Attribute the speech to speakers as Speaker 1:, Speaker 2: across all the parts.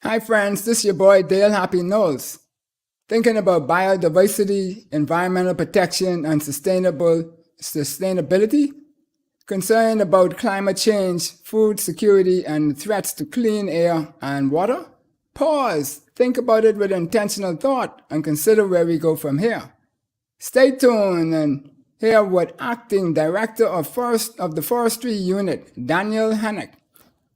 Speaker 1: Hi friends, this is your boy Dale Happy Knowles. Thinking about biodiversity, environmental protection, and sustainability? Concerned about climate change, food security, and threats to clean air and water? Pause, think about it with intentional thought, and consider where we go from here. Stay tuned and hear what Acting Director of the Forestry Unit, Danielle Hanek,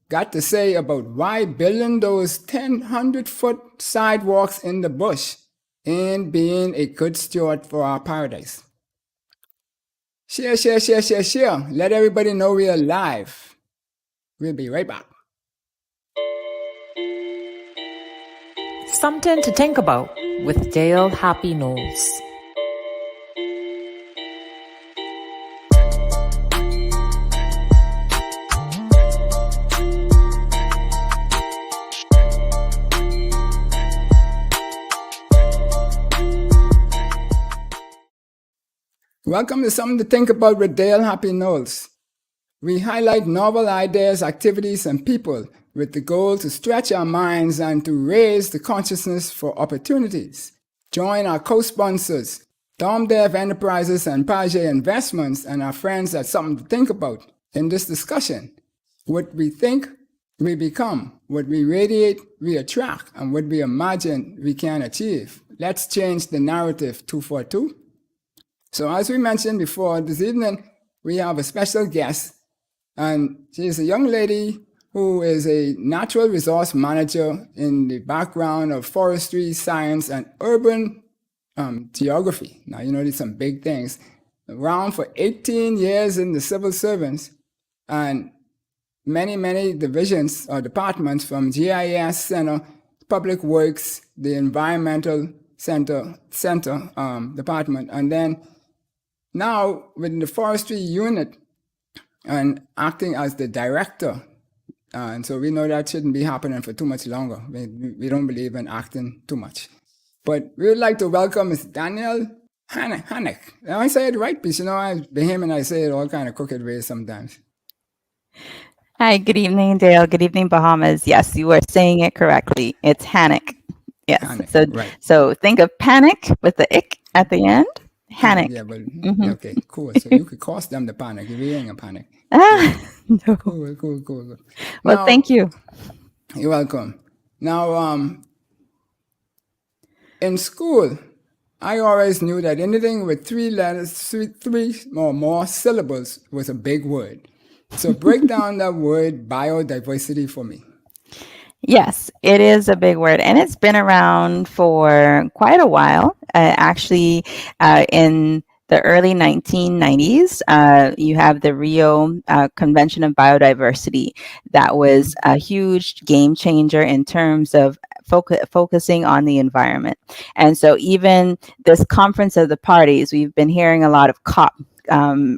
Speaker 1: got to say about why building those 1,000-foot sidewalks in the bush and being a good steward for our paradise. Share. Let everybody know we are live. We'll be right back.
Speaker 2: Something to think about with Dale Happy Knowles.
Speaker 1: Welcome to Something to Think About with Dale Happy Knowles. We highlight novel ideas, activities, and people with the goal to stretch our minds and to raise the consciousness for opportunities. Join our co-sponsors, DomDev Enterprises and Page Investments, and our friends at Something to Think About in this discussion. What we think, we become. What we radiate, we attract. And what we imagine, we can achieve. Let's change the narrative 242. So as we mentioned before, this evening we have a special guest, and she is a young lady who is a natural resource manager in the background of forestry, science, and urban geography. Now, you know, these some big things. Around for 18 years in the civil service, and many divisions or departments from GIS Center, Public Works, the Environmental Center Department, and then now, within the forestry unit and acting as the director, and so we know that shouldn't be happening for too much longer. We don't believe in acting too much. But we would like to welcome Ms. Danielle Hanek. Now, I say it right, because you know, I say it all kind of crooked ways sometimes.
Speaker 3: Hi, good evening, Dale. Good evening, Bahamas. Yes, you are saying it correctly. It's Hanek. Yes.
Speaker 1: Hanek,
Speaker 3: so think of panic with the ick at the end. Hanek.
Speaker 1: Yeah, but okay, cool. So you could cause them to panic if you ain't a panic.
Speaker 3: No.
Speaker 1: Cool.
Speaker 3: Well,
Speaker 1: now,
Speaker 3: thank you.
Speaker 1: You're welcome. Now, in school, I always knew that anything with three letters, three or more syllables was a big word. So break down that word biodiversity for me.
Speaker 3: Yes, it is a big word, and it's been around for quite a while. Actually, in the early 1990s, you have the Rio Convention of Biodiversity. That was a huge game changer in terms of focusing on the environment. And so even this Conference of the Parties, we've been hearing a lot of COP.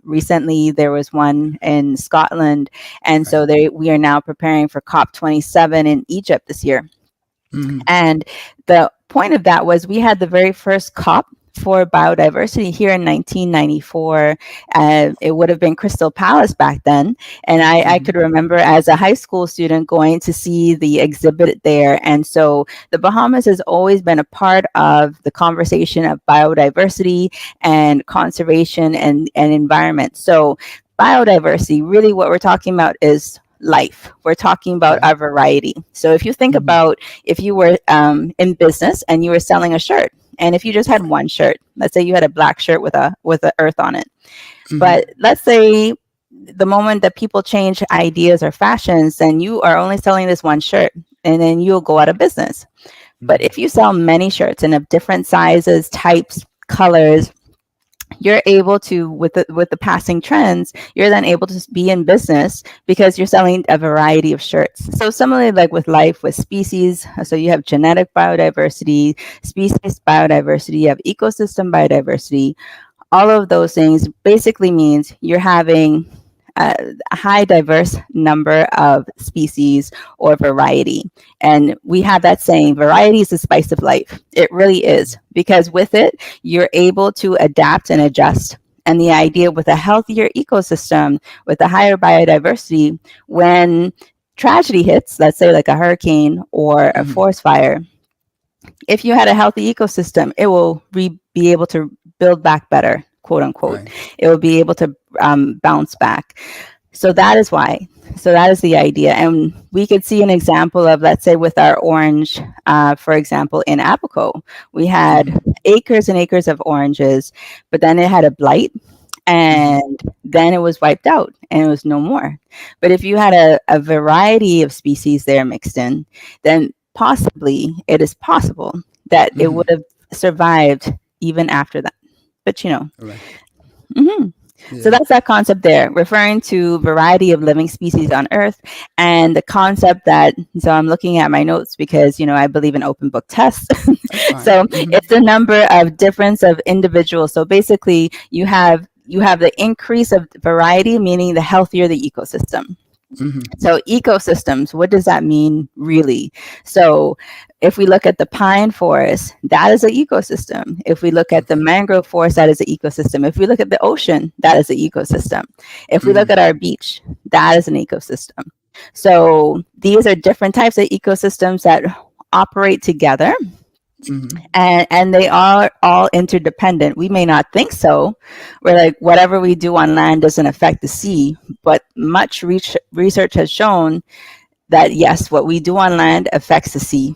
Speaker 3: Recently, there was one in Scotland, and so we are now preparing for COP27 in Egypt this year. Mm-hmm. And the point of that was we had the very first COP for biodiversity here in 1994. It would have been Crystal Palace back then. And I could remember as a high school student going to see the exhibit there. And so the Bahamas has always been a part of the conversation of biodiversity and conservation and environment. So biodiversity, really what we're talking about is life. We're talking about our variety. So if you think about if you were in business and you were selling a shirt, and if you just had one shirt, let's say you had a black shirt with a earth on it. But let's say the moment that people change ideas or fashions, then you are only selling this one shirt, and then you'll go out of business. But if you sell many shirts and of different sizes, types, colors, you're able to, with the passing trends, you're then able to be in business because you're selling a variety of shirts. So similarly, like with life, with species, so you have genetic biodiversity, species biodiversity, you have ecosystem biodiversity. All of those things basically means you're having a high diverse number of species or variety. And we have that saying, variety is the spice of life. It really is, because with it, you're able to adapt and adjust. And the idea with a healthier ecosystem, with a higher biodiversity, when tragedy hits, let's say like a hurricane or a forest fire, if you had a healthy ecosystem, it will be able to build back better, quote unquote.
Speaker 1: Right.
Speaker 3: It will be able to bounce back. So that is why. So that is the idea. And we could see an example of, let's say, with our orange, for example, in Abaco, we had acres and acres of oranges, but then it had a blight. And then it was wiped out and it was no more. But if you had a variety of species there mixed in, then possibly it is possible that it would have survived even after that. But
Speaker 1: Right.
Speaker 3: So that's that concept there, referring to variety of living species on Earth, and the concept that, so I'm looking at my notes because, I believe in open book tests. So it's the number of difference of individuals. So basically you have the increase of variety, meaning the healthier the ecosystem. So ecosystems, what does that mean really? So if we look at the pine forest, that is an ecosystem. If we look at the mangrove forest, that is an ecosystem. If we look at the ocean, that is an ecosystem. If we look at our beach, that is an ecosystem. So these are different types of ecosystems that operate together. And they are all interdependent. We may not think so. We're like, whatever we do on land doesn't affect the sea. But much research has shown that, yes, what we do on land affects the sea.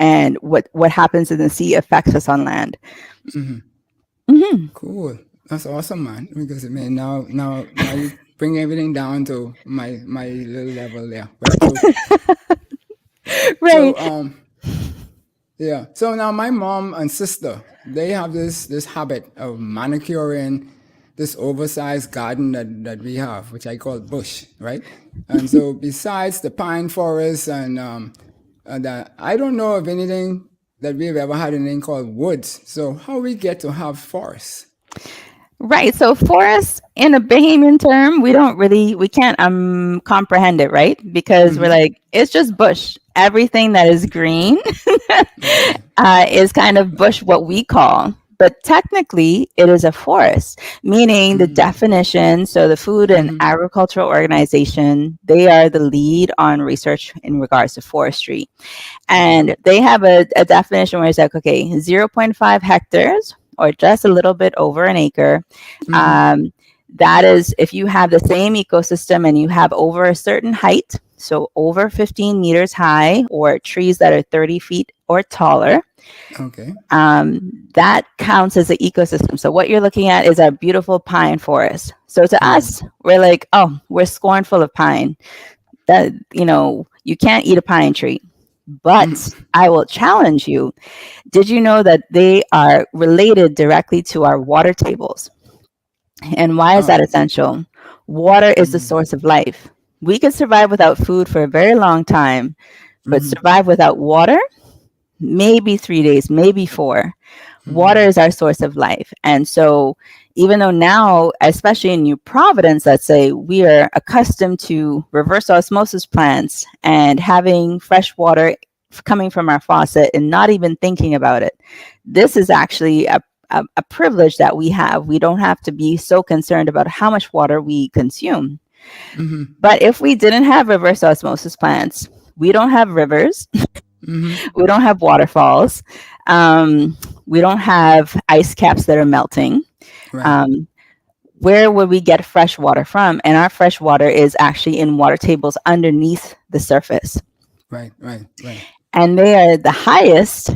Speaker 3: And what happens in the sea affects us on land.
Speaker 1: Cool. That's awesome, man. Because now you bring everything down to my little level there. Right?
Speaker 3: Right.
Speaker 1: So, yeah. So now my mom and sister, they have this habit of manicuring this oversized garden that we have, which I call bush, right? And so besides the pine forest and that, I don't know of anything that we've ever had anything called woods. So how we get to have forests?
Speaker 3: Right. So forests in a Bahamian term, we can't comprehend it, right? Because we're like, it's just bush. Everything that is green is kind of bush, what we call. But technically, it is a forest, meaning the definition. So the Food and Agricultural Organization, they are the lead on research in regards to forestry. And they have a definition where it's like, okay, 0.5 hectares or just a little bit over an acre. That is if you have the same ecosystem and you have over a certain height, so over 15 meters high, or trees that are 30 feet or taller.
Speaker 1: Okay.
Speaker 3: That counts as an ecosystem. So what you're looking at is a beautiful pine forest. So to us, we're like, oh, we're scornful of pine. That, you can't eat a pine tree. But I will challenge you. Did you know that they are related directly to our water tables? And why is that essential? Water is the source of life. We could survive without food for a very long time, but survive without water, maybe 3 days, maybe 4. Water is our source of life. And so even though now, especially in New Providence, let's say, we are accustomed to reverse osmosis plants and having fresh water coming from our faucet and not even thinking about it. This is actually a privilege that we have. We don't have to be so concerned about how much water we consume. But if we didn't have reverse osmosis plants, we don't have rivers. We don't have waterfalls. We don't have ice caps that are melting.
Speaker 1: Right.
Speaker 3: Where would we get fresh water from? And our fresh water is actually in water tables underneath the surface.
Speaker 1: Right.
Speaker 3: And they are the highest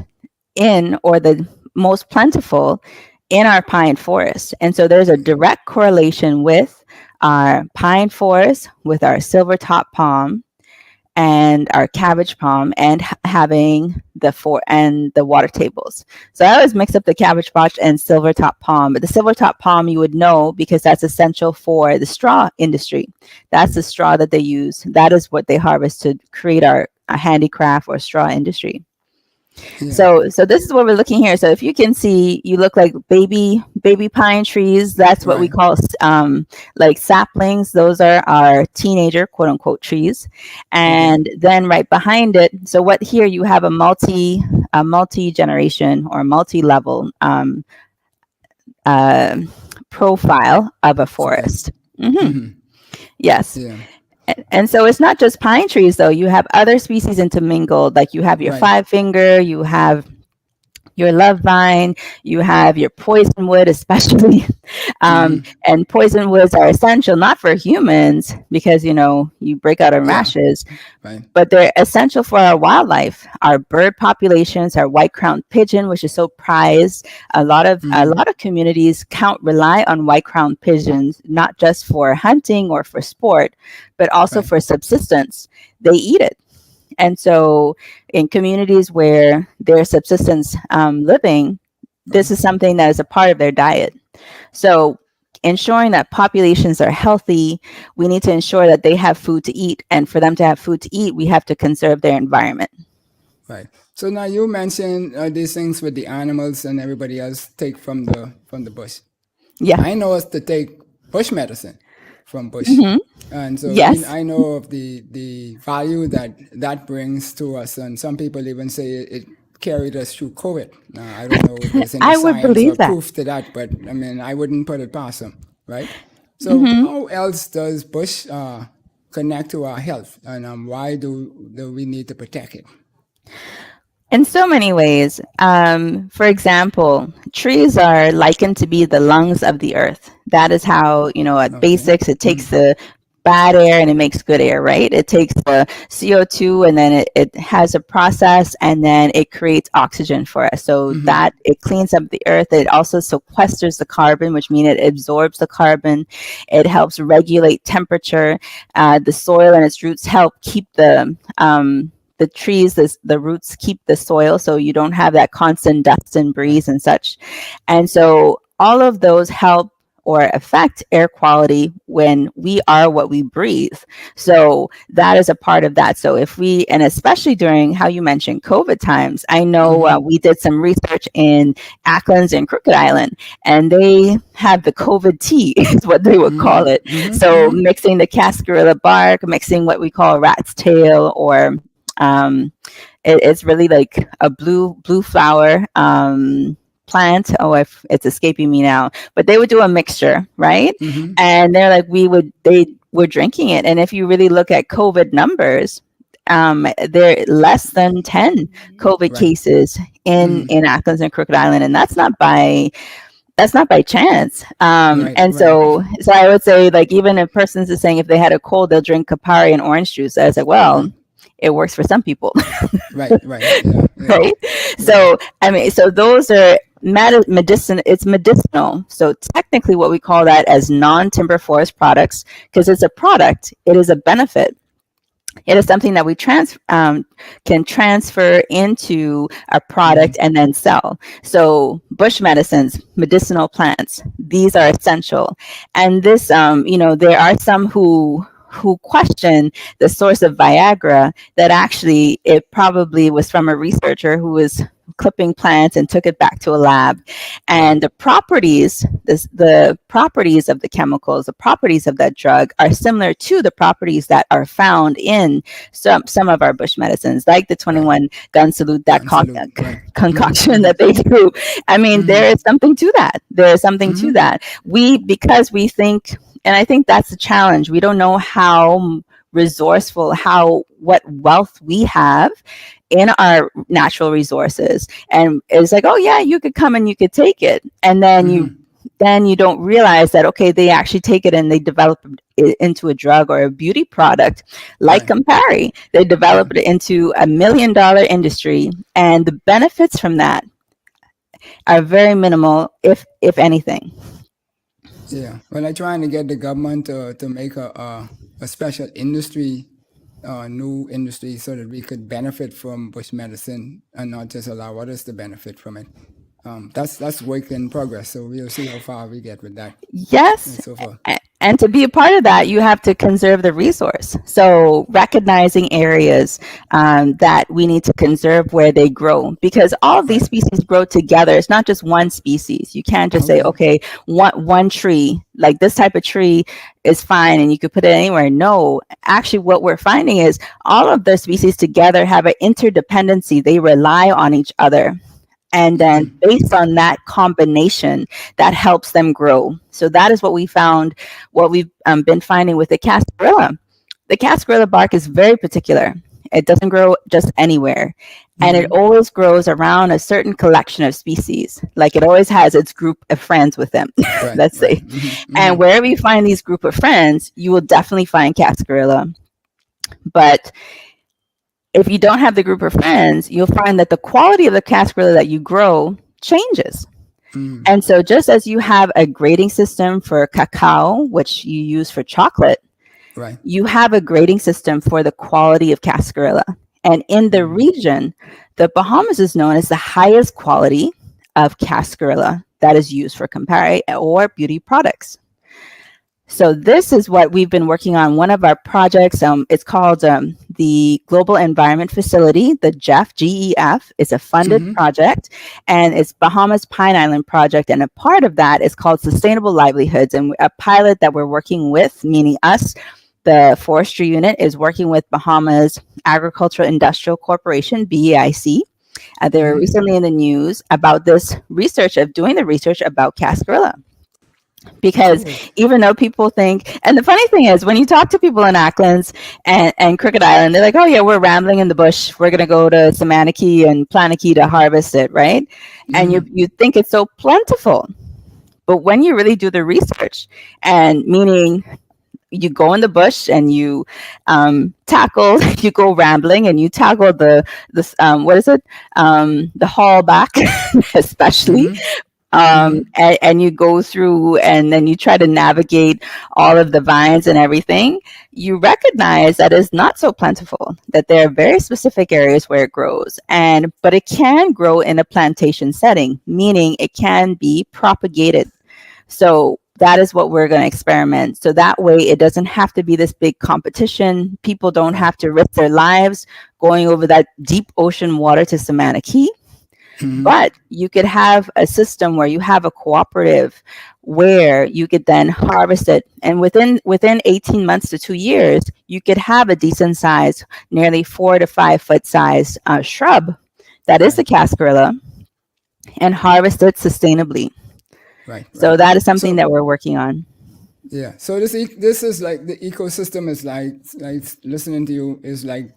Speaker 3: or the most plentiful in our pine forest. And so there's a direct correlation with our pine forest, with our silver top palm and our cabbage palm, and having the water tables. So I always mix up the cabbage patch and silver top palm, but the silver top palm you would know because that's essential for the straw industry. That's the straw that they use. That is what they harvest to create our handicraft or straw industry. Yeah. So this is what we're looking here. So if you can see, you look like baby pine trees. That's what we call like saplings. Those are our teenager, quote unquote, trees. And then right behind it, so what here you have a multi-generation or multi-level profile of a forest. Yes. Yeah. And so it's not just pine trees, though. You have other species intermingled, like you have your
Speaker 1: Right.
Speaker 3: five finger, you have your love vine, you have your poison wood, especially. And poison woods are essential, not for humans, because, you break out in
Speaker 1: Yeah.
Speaker 3: rashes,
Speaker 1: Right.
Speaker 3: but they're essential for our wildlife, our bird populations, our white-crowned pigeon, which is so prized. A lot of communities rely on white-crowned pigeons, not just for hunting or for sport, but also
Speaker 1: Right.
Speaker 3: for subsistence. They eat it. And so in communities where they're subsistence living, this is something that is a part of their diet. So ensuring that populations are healthy, we need to ensure that they have food to eat. And for them to have food to eat, we have to conserve their environment.
Speaker 1: Right. So now you mentioned these things with the animals and everybody else take from the bush.
Speaker 3: Yeah.
Speaker 1: I know us to take bush medicine from bush. And so
Speaker 3: Yes.
Speaker 1: I know of the value that brings to us. And some people even say it carried us through COVID. I don't know if there's any
Speaker 3: I would
Speaker 1: science
Speaker 3: believe
Speaker 1: or
Speaker 3: that.
Speaker 1: proof to that, but I mean, I wouldn't put it past them, right? So how else does bush connect to our health? And why do we need to protect it?
Speaker 3: In so many ways. For example, trees are likened to be the lungs of the earth. That is how, at basics, it takes the bad air and it makes good air, right? It takes the CO2 and then it has a process and then it creates oxygen for us. So that it cleans up the earth. It also sequesters the carbon, which means it absorbs the carbon. It helps regulate temperature. The soil and its roots help keep the trees, the roots keep the soil so you don't have that constant dust and breeze and such. And so all of those help or affect air quality when we are what we breathe. So that is a part of that. So and especially during how you mentioned COVID times, I know we did some research in Acklands and Crooked Island, and they have the COVID tea is what they would call it. So mixing the cascarilla bark, mixing what we call rat's tail, or it's really like a blue flower plant. It's escaping me now, but they would do a mixture, right? And they're like, they were drinking it. And if you really look at COVID numbers, they're less than 10 COVID cases in Acklands and Crooked Island. And that's not by chance. So I would say, like, even if persons is saying if they had a cold, they'll drink Kapari and orange juice. I was like, well, it works for some people.
Speaker 1: Right. Yeah.
Speaker 3: Right. So, I mean, so those are medicine. It's medicinal. So technically what we call that as non-timber forest products, because it's a product, it is a benefit. It is something that we can transfer into a product and then sell. So bush medicines, medicinal plants, these are essential. And this, there are some who question the source of Viagra, that actually it probably was from a researcher who was clipping plants and took it back to a lab. And the properties of the chemicals, the properties of that drug are similar to the properties that are found in some of our bush medicines, like the 21 gun salute, that concoction that they do. I mean, there is something to that. There is something to that. Because we think, and I think that's the challenge, we don't know how resourceful, what wealth we have in our natural resources. And it's like, oh yeah, you could come and you could take it. And then you don't realize that, okay, they actually take it and they develop it into a drug or a beauty product like Campari. They develop it into $1 million industry. And the benefits from that are very minimal, if anything.
Speaker 1: Yeah. Well, I'm trying to get the government to make a special industry, new industry, so that we could benefit from bush medicine and not just allow others to benefit from it. That's work in progress. So we'll see how far we get with that.
Speaker 3: Yes.
Speaker 1: And so forth.
Speaker 3: And to be a part of that, you have to conserve the resource. So recognizing areas that we need to conserve where they grow, because all of these species grow together. It's not just one species. You can't just say, okay, one tree, like this type of tree is fine and you could put it anywhere. No, actually what we're finding is all of the species together have an interdependency. They rely on each other. And then based on that combination, that helps them grow. So that is what we found, what we've been finding with the cascarilla. the cascarilla bark is very particular. It doesn't grow just anywhere. And it always grows around a certain collection of species. Like it always has its group of friends with them,
Speaker 1: Right,
Speaker 3: let's say.
Speaker 1: Mm-hmm.
Speaker 3: And wherever you find these group of friends, you will definitely find cascarilla. But if you don't have the group of friends, you'll find that the quality of the cascarilla that you grow changes. And so just as you have a grading system for cacao, which you use for chocolate,
Speaker 1: Right.
Speaker 3: you have a grading system for the quality of cascarilla. And in the region, the Bahamas is known as the highest quality of cascarilla that is used for Campari or beauty products. So this is what we've been working on. One of our projects, it's called the Global Environment Facility, the GEF, GEF. It's a funded project, and it's Bahamas Pine Island project. And a part of that is called Sustainable Livelihoods. And a pilot that we're working with, meaning us, the Forestry unit, is working with Bahamas Agricultural Industrial Corporation, BAIC. They were recently in the news about this research, of doing the research about cascarilla. Because even though people think, and the funny thing is, when you talk to people in Acklands and Crooked Island, they're like, oh yeah, we're rambling in the bush. We're going to go to Samanaki and Planaki to harvest it, right? And you think it's so plentiful. But when you really do the research, and meaning you go in the bush and you tackle, you go rambling and you tackle the haul back, especially. And you go through and then you try to navigate all of the vines and everything, you recognize that it's not so plentiful, that there are very specific areas where it grows. But it can grow in a plantation setting, meaning it can be propagated. So that is what we're going to experiment. So that way it doesn't have to be this big competition. People don't have to risk their lives going over that deep ocean water to Samanaki. But you could have a system where you have a cooperative where you could then harvest it. And within 18 months to 2 years, you could have a decent size, nearly 4 to 5 foot size shrub that is the cascarilla, and harvest it sustainably.
Speaker 1: Right.
Speaker 3: So that is something that we're working on.
Speaker 1: Yeah. So this is like the ecosystem is like listening to you is like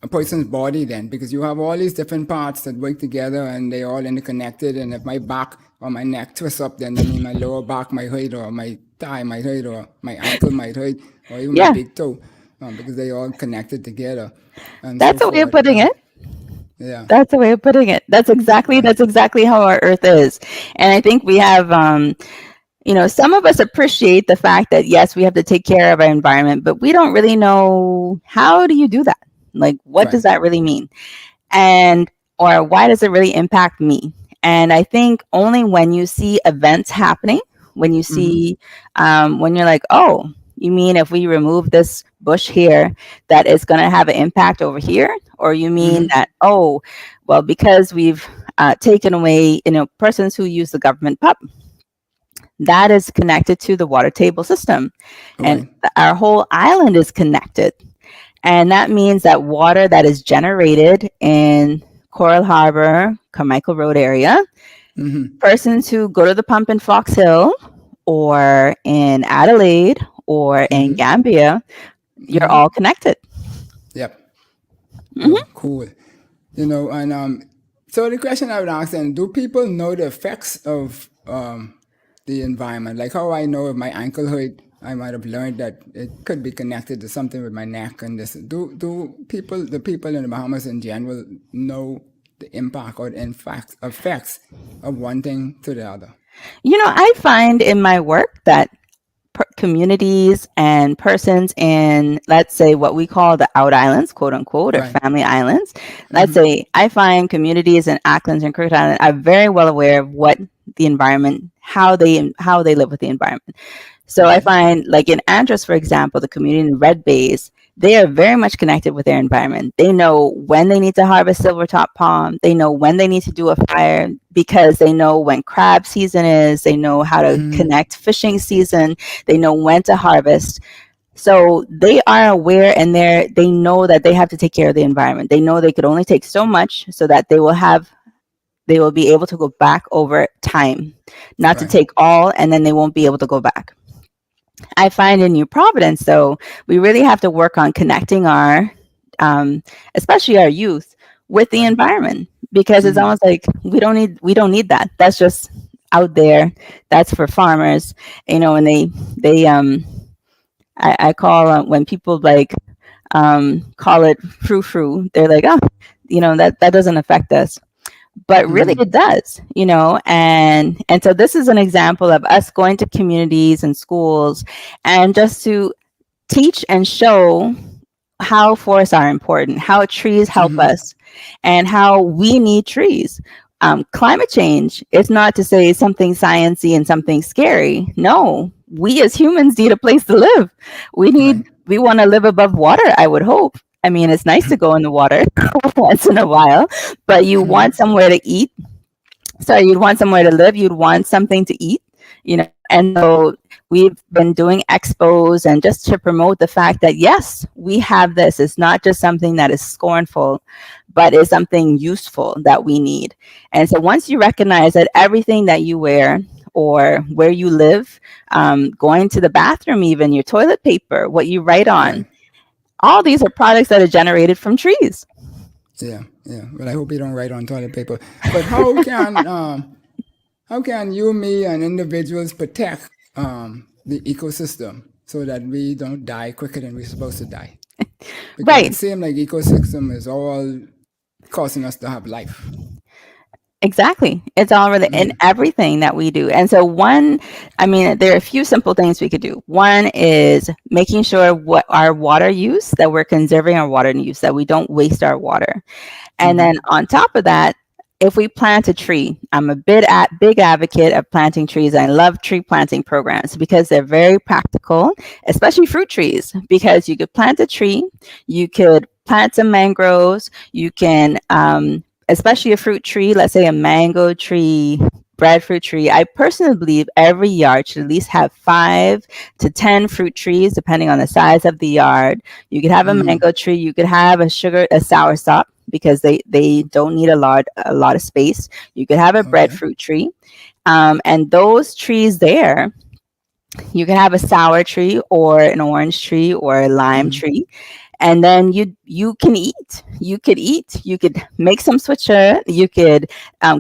Speaker 1: a person's body then, because you have all these different parts that work together and they all interconnected. And if my back or my neck twists up, then I mean my lower back might hurt, or my thigh might hurt, or my ankle might hurt, or even my big toe, because they all connected together. And
Speaker 3: that's a way of putting it.
Speaker 1: Yeah,
Speaker 3: that's a way of putting it. That's exactly how our Earth is. And I think we have, some of us appreciate the fact that yes, we have to take care of our environment, but we don't really know, how do you do that? Like, what does that really mean? Or why does it really impact me? And I think only when you see events happening, when you see, when you're like, oh, you mean if we remove this bush here, that is going to have an impact over here? Or you mean that, oh, well, because we've taken away, persons who use the government pump, that is connected to the water table system. And our whole island is connected. And that means that water that is generated in Coral Harbor, Carmichael Road area, persons who go to the pump in Fox Hill or in Adelaide or in Gambia, you're all connected.
Speaker 1: Yep. Oh, cool. And so the question I would ask then, do people know the effects of the environment? Like how I know if my ankle hurt, I might have learned that it could be connected to something with my neck and this. Do the people in the Bahamas in general know the impact or the effects of one thing to the other?
Speaker 3: I find in my work that communities and persons in, let's say, what we call the out islands, quote unquote, or family islands. Let's say I find communities in Acklands and Crooked Island are very well aware of what the environment, how they live with the environment. So I find, like in Andros, for example, the community in Red Bays, they are very much connected with their environment. They know when they need to harvest silvertop palm. They know when they need to do a fire because they know when crab season is. They know how to connect fishing season. They know when to harvest. So they are aware, and they know that they have to take care of the environment. They know they could only take so much so that they will be able to go back over time, not to take all, and then they won't be able to go back. I find in New Providence, though, we really have to work on connecting our, especially our youth, with the
Speaker 1: Right.
Speaker 3: environment, because it's
Speaker 1: Mm-hmm.
Speaker 3: almost like we don't need that. That's just out there. That's for farmers, and they I call when people like call it frou-frou. They're like, oh, that doesn't affect us, but really
Speaker 1: Mm-hmm.
Speaker 3: it does, and so this is an example of us going to communities and schools and just to teach and show how forests are important, how trees help
Speaker 1: Mm-hmm.
Speaker 3: us, and how we need trees. Climate change is not to say something sciency and something scary. No, we as humans need a place to live.
Speaker 1: Right.
Speaker 3: We want to live above water, I would hope. I mean, it's nice to go in the water once in a while, but you want
Speaker 1: Mm-hmm.
Speaker 3: somewhere to eat. Sorry, you'd want somewhere to live. You'd want something to eat, And so we've been doing expos and just to promote the fact that yes, we have this. It's not just something that is scornful, but is something useful that we need. And so once you recognize that everything that you wear or where you live, going to the bathroom, even your toilet paper, what you write
Speaker 1: Right.
Speaker 3: on, all these are products that are generated from trees.
Speaker 1: Yeah. Yeah. Well, I hope you don't write on toilet paper. But how can you, me, and individuals protect the ecosystem so that we don't die quicker than we're supposed to die? Because it
Speaker 3: Right.
Speaker 1: seems like ecosystem is all causing us to have life.
Speaker 3: Exactly. It's all really in
Speaker 1: Mm-hmm.
Speaker 3: everything that we do. And so there are a few simple things we could do. One is making sure what our water use, that we're conserving our water use, that we don't waste our water. And then
Speaker 1: Mm-hmm.
Speaker 3: on top of that, if we plant a tree, I'm a big advocate of planting trees. I love tree planting programs because they're very practical, especially fruit trees, because you could plant a tree, you could plant some mangroves, you can, especially a fruit tree, let's say a mango tree, breadfruit tree. I personally believe every yard should at least have 5 to 10 fruit trees, depending on the size of the yard. You could have a
Speaker 1: Mm-hmm.
Speaker 3: mango tree, you could have a soursop, because they don't need a lot of space. You could have a
Speaker 1: Okay.
Speaker 3: breadfruit tree, and those trees there, you can have a sour tree or an orange tree or a lime
Speaker 1: Mm-hmm.
Speaker 3: tree, and then you can eat. You could make some switcher. You could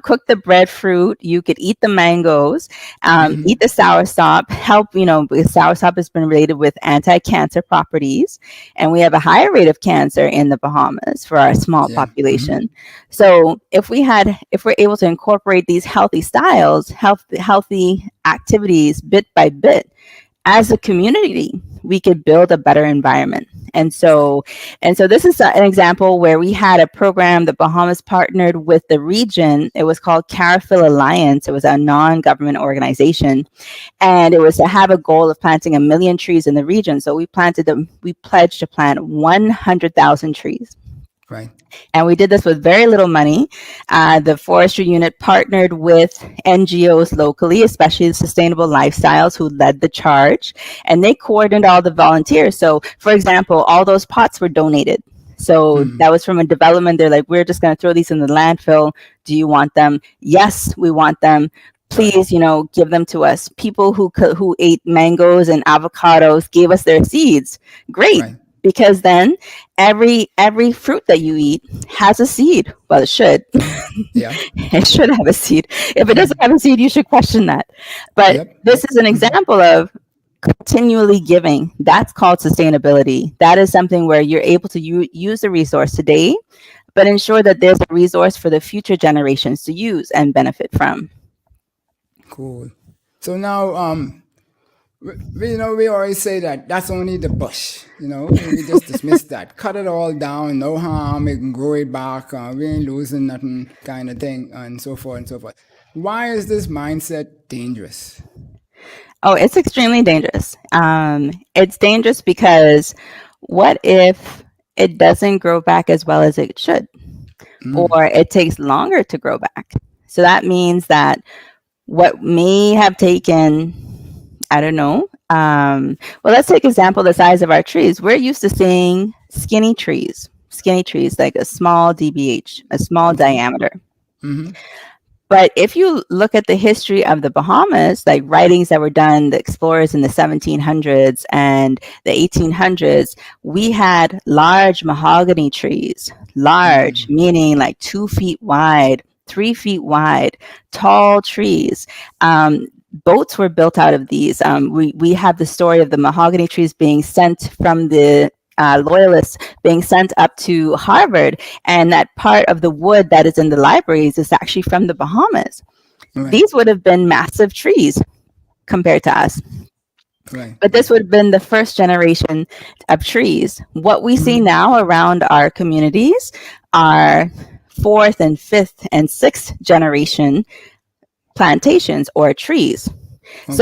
Speaker 3: cook the breadfruit. You could eat the mangoes.
Speaker 1: Mm-hmm.
Speaker 3: Eat the soursop. Help, because soursop has been related with anti-cancer properties, and we have a higher rate of cancer in the Bahamas for our small
Speaker 1: Yeah. Mm-hmm.
Speaker 3: population. So if we're able to incorporate these healthy styles, healthy activities bit by bit, as a community, we could build a better environment. And
Speaker 1: Right.
Speaker 3: so, and so this is an example where we had a program. The Bahamas partnered with the region. It was called Carafill Alliance. It was a non-government organization, and it was to have a goal of planting 1 million trees in the region. So we pledged to plant 100,000 trees.
Speaker 1: Right.
Speaker 3: And we did this with very little money. The forestry unit partnered with NGOs locally, especially the Sustainable Lifestyles, who led the charge, and they coordinated all the volunteers. So, for example, all those pots were donated. So
Speaker 1: Mm-hmm.
Speaker 3: that was from a development. They're like, we're just going to throw these in the landfill. Do you want them? Yes, we want them.
Speaker 1: Right.
Speaker 3: Please, give them to us. People who ate mangoes and avocados gave us their seeds. Great,
Speaker 1: Right.
Speaker 3: because then every fruit that you eat has a seed. Well, it should.
Speaker 1: Yeah.
Speaker 3: It should have a seed. If it doesn't have a seed, you should question that. But
Speaker 1: Yep.
Speaker 3: this
Speaker 1: Yep.
Speaker 3: is an
Speaker 1: Mm-hmm.
Speaker 3: example of continually giving. That's called sustainability. That is something where you're able to use the resource today, but ensure that there's a resource for the future generations to use and benefit from.
Speaker 1: Cool. So now, we always say that that's only the bush. We just dismiss that, cut it all down, no harm. We can grow it back. We ain't losing nothing, kind of thing, and so forth and so forth. Why is this mindset dangerous?
Speaker 3: Oh, it's extremely dangerous. It's dangerous because what if it doesn't grow back as well as it should, or it takes longer to grow back? So that means that what may have taken, I don't know. Well, let's take example the size of our trees. We're used to seeing skinny trees, like a small DBH, a small
Speaker 1: Okay.
Speaker 3: diameter.
Speaker 1: Mm-hmm.
Speaker 3: But if you look at the history of the Bahamas, like writings that were done, the explorers in the 1700s and the 1800s, we had large mahogany trees, large, meaning like 2 feet wide, 3 feet wide, tall trees. Boats were built out of these. We have the story of the mahogany trees being sent from the loyalists being sent up to Harvard, and that part of the wood that is in the libraries is actually from the Bahamas.
Speaker 1: Right.
Speaker 3: These would have been massive trees compared to us.
Speaker 1: Right.
Speaker 3: But this would have been the first generation of trees. What we see now around our communities are fourth and fifth and sixth generation plantations or trees. Okay.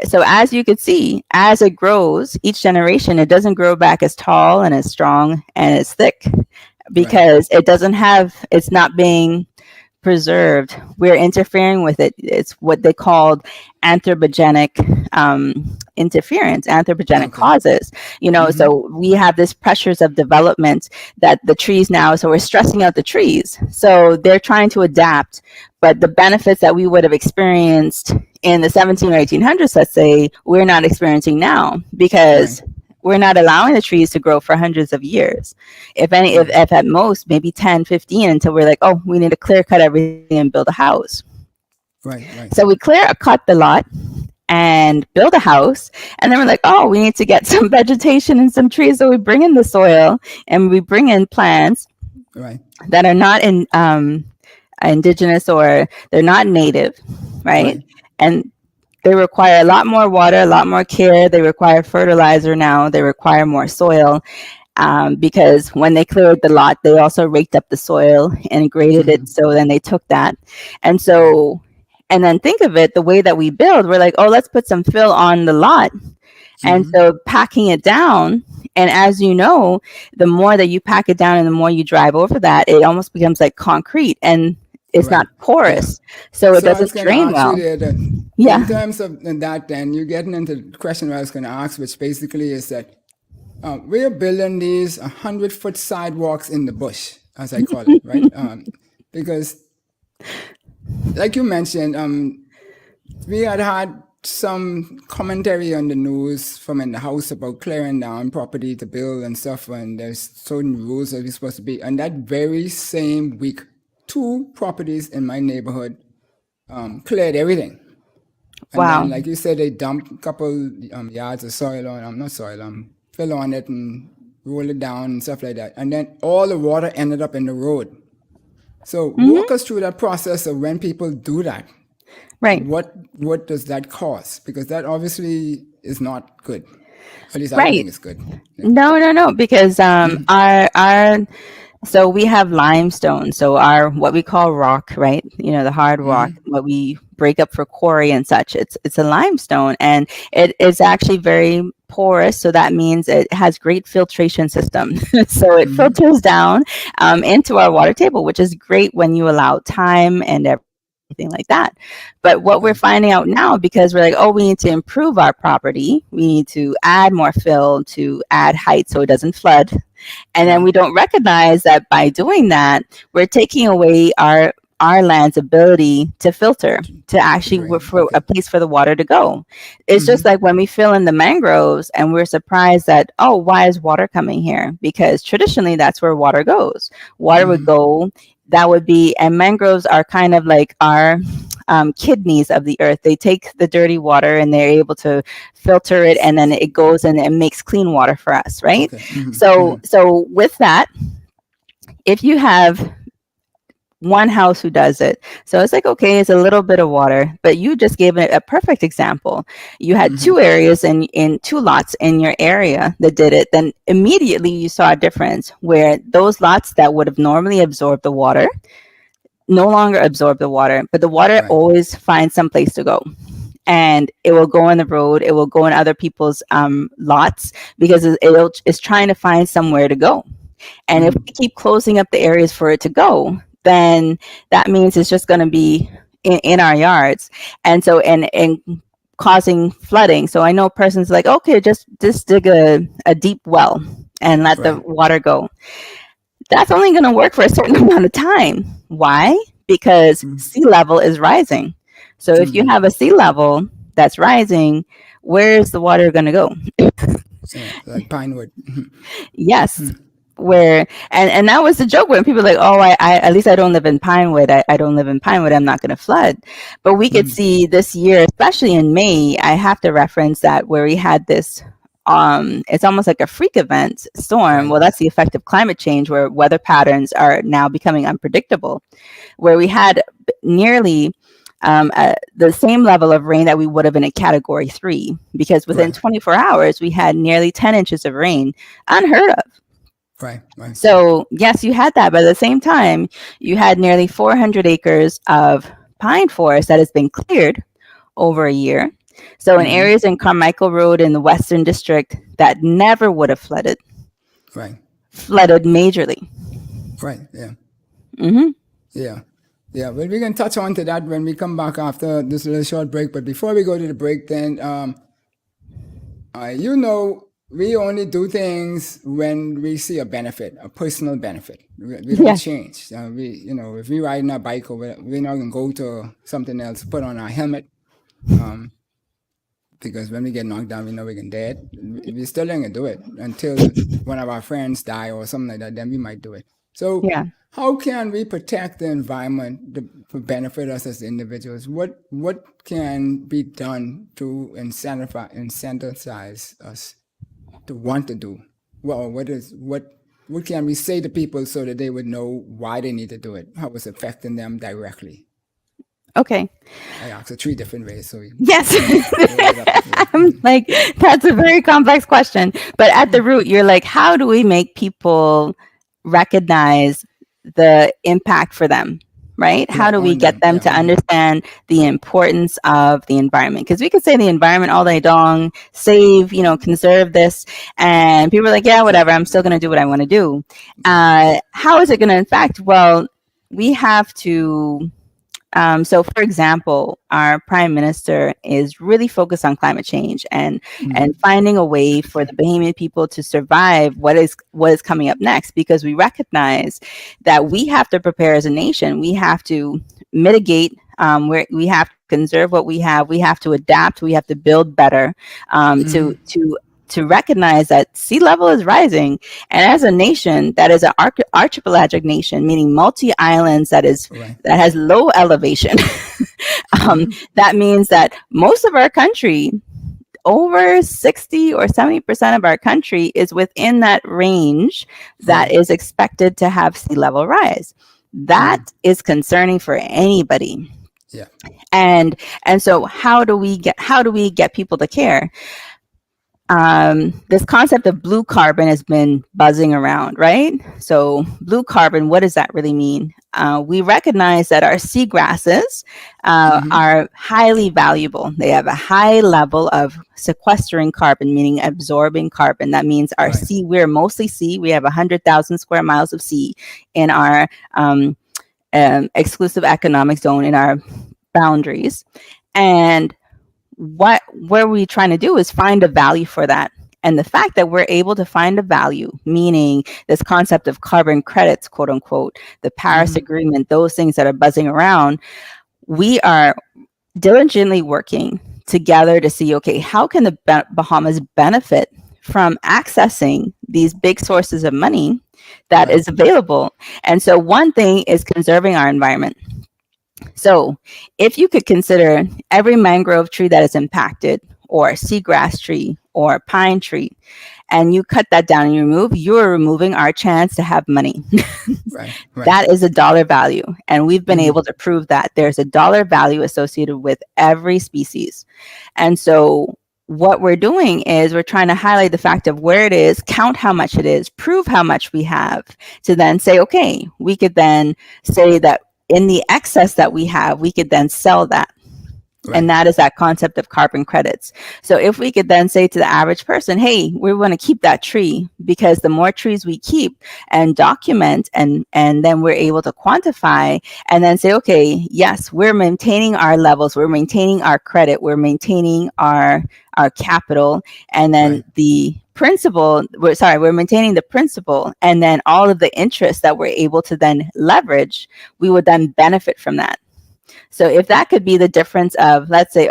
Speaker 3: So as you could see, as it grows, each generation, it doesn't grow back as tall and as strong and as thick because it's not being preserved. We're interfering with it. It's what they called anthropogenic interference, anthropogenic causes. So we have this pressures of development that the trees now, so we're stressing out the trees. So they're trying to adapt, but the benefits that we would have experienced in the 17 or 1800s, let's say, we're not experiencing now because we're not allowing the trees to grow for hundreds of years. If at most, maybe 10, 15, until we're like, oh, we need to clear cut everything and build a house. Right. So we cut the lot and build a house. And then we're like, oh, we need to get some vegetation and some trees. So we bring in the soil and we bring in plants that are not indigenous or they're not native. Right. And they require a lot more water, a lot more care. They require fertilizer now. They require more soil because when they cleared the lot, they also raked up the soil and graded it. So then they took that. And then think of it, the way that we build, we're like, oh, let's put some fill on the lot. And so packing it down. And as you know, the more that you pack it down and the more you drive over that, it almost becomes like concrete. And it's not porous, so it doesn't drain well.
Speaker 1: In terms of that, then you're getting into the question I was going to ask, which basically is that we're building these 100-foot sidewalks in the bush, as I call it, right? Because, like you mentioned, we had some commentary on the news from in the House about clearing down property to build and stuff, and there's certain rules that we're supposed to be. And that very same week, 2 properties in my neighborhood cleared everything. And then, like you said, they dumped a couple yards of soil on, fill on it and roll it down and stuff like that. And then all the water ended up in the road. So walk us through that process of when people do that.
Speaker 3: Right.
Speaker 1: What does that cause? Because that obviously is not good. At least I don't think it's good. Yeah.
Speaker 3: No, because so we have limestone. So our what we call rock, right? The hard rock, what we break up for quarry and such. It's a limestone, and it is actually very porous. So that means it has great filtration system. So it filters down into our water table, which is great when you allow time and everything like that. But what we're finding out now, because we're like, oh, we need to improve our property, we need to add more fill to add height so it doesn't flood. And then we don't recognize that by doing that, we're taking away our land's ability to filter, to actually for a place for the water to go. It's just like when we fill in the mangroves and we're surprised that, oh, why is water coming here? Because traditionally that's where water goes. Water would go, that would be, and mangroves are kind of like our kidneys of the earth. They take the dirty water and they're able to filter it, and then it goes and it makes clean water for us, right? So with that, if you have one house who does it, so it's like, okay, it's a little bit of water, but you just gave it a perfect example. You had 2 areas in 2 lots in your area that did it, then immediately you saw a difference where those lots that would have normally absorbed the water no longer absorb the water, but the water always finds some place to go. And it will go on the road, it will go in other people's lots, because it's trying to find somewhere to go. And if we keep closing up the areas for it to go, then that means it's just going to be in our yards. And so, and causing flooding. So I know a person's like, okay, just dig a deep well and let the water go. That's only going to work for a certain amount of time. Why? because sea level is rising. So if you have a sea level that's rising, where's the water going to go?
Speaker 1: Like Pinewood.
Speaker 3: Yes. Where and that was the joke when people were like, oh, I at least I don't live in Pinewood. I don't live in Pinewood. I'm not going to flood. But we could see this year, especially in May, I have to reference that where we had this. It's almost like a freak event storm.
Speaker 1: Right.
Speaker 3: Well, that's the effect of climate change, where weather patterns are now becoming unpredictable. Where we had nearly the same level of rain that we would have in a category 3, because within 24 hours we had nearly 10 inches of rain, unheard of.
Speaker 1: Right.
Speaker 3: So yes, you had that, but at the same time, you had nearly 400 acres of pine forest that has been cleared over a year. So in areas in Carmichael Road in the Western District that never would have flooded, flooded majorly.
Speaker 1: Right. Yeah. Yeah. Well, we can touch on to that when we come back after this little short break. But before we go to the break, then, we only do things when we see a benefit, a personal benefit. We don't change. If we ride on a bike, or we're not going to go to something else, put on our helmet. Because when we get knocked down, we know we can dead. We still ain't going to do it until one of our friends die or something like that. Then we might do it. So how can we protect the environment to benefit us as individuals? What can be done to incentivize us to want to do? Well, what can we say to people so that they would know why they need to do it, how it's affecting them directly?
Speaker 3: Okay.
Speaker 1: I asked it 3 different ways. So
Speaker 3: yes, I'm like, that's a very complex question. But at the root, you're like, how do we make people recognize the impact for them? Right? How do we get them to understand the importance of the environment? Because we could say the environment all day long, save, conserve this. And people are like, yeah, whatever, I'm still going to do what I want to do. How is it going to impact? Well, we have to. So, for example, our prime minister is really focused on climate change and finding a way for the Bahamian people to survive what is coming up next, because we recognize that we have to prepare as a nation. We have to mitigate. We have to conserve what we have. We have to adapt. We have to build better to recognize that sea level is rising. And as a nation that is an archipelagic nation, meaning multi-islands that has low elevation, that means that most of our country, over 60 or 70% of our country, is within that range that is expected to have sea level rise. That is concerning for anybody.
Speaker 1: Yeah.
Speaker 3: And so how do we get people to care? This concept of blue carbon has been buzzing around, right? So blue carbon, what does that really mean? We recognize that our seagrasses are highly valuable. They have a high level of sequestering carbon, meaning absorbing carbon. That means our sea, we're mostly sea. We have 100,000 square miles of sea in our exclusive economic zone, in our boundaries. And what we're trying to do is find a value for that. And the fact that we're able to find a value, meaning this concept of carbon credits, quote unquote, the Paris Agreement, those things that are buzzing around, we are diligently working together to see, okay, how can the Bahamas benefit from accessing these big sources of money that is available? And so one thing is conserving our environment. So if you could consider every mangrove tree that is impacted, or seagrass tree, or pine tree, and you cut that down and you're removing our chance to have money. That is a dollar value. And we've been able to prove that there's a dollar value associated with every species. And so what we're doing is we're trying to highlight the fact of where it is, count how much it is, prove how much we have, to then say, okay, we could then say that in the excess that we have, we could then sell that. And that is that concept of carbon credits. So if we could then say to the average person, hey, we want to keep that tree, because the more trees we keep and document, and then we're able to quantify and then say, okay, yes, we're maintaining our levels, we're maintaining our credit, we're maintaining our capital, and then the we're maintaining the principal, and then all of the interest that we're able to then leverage, we would then benefit from that. So if that could be the difference of, let's say,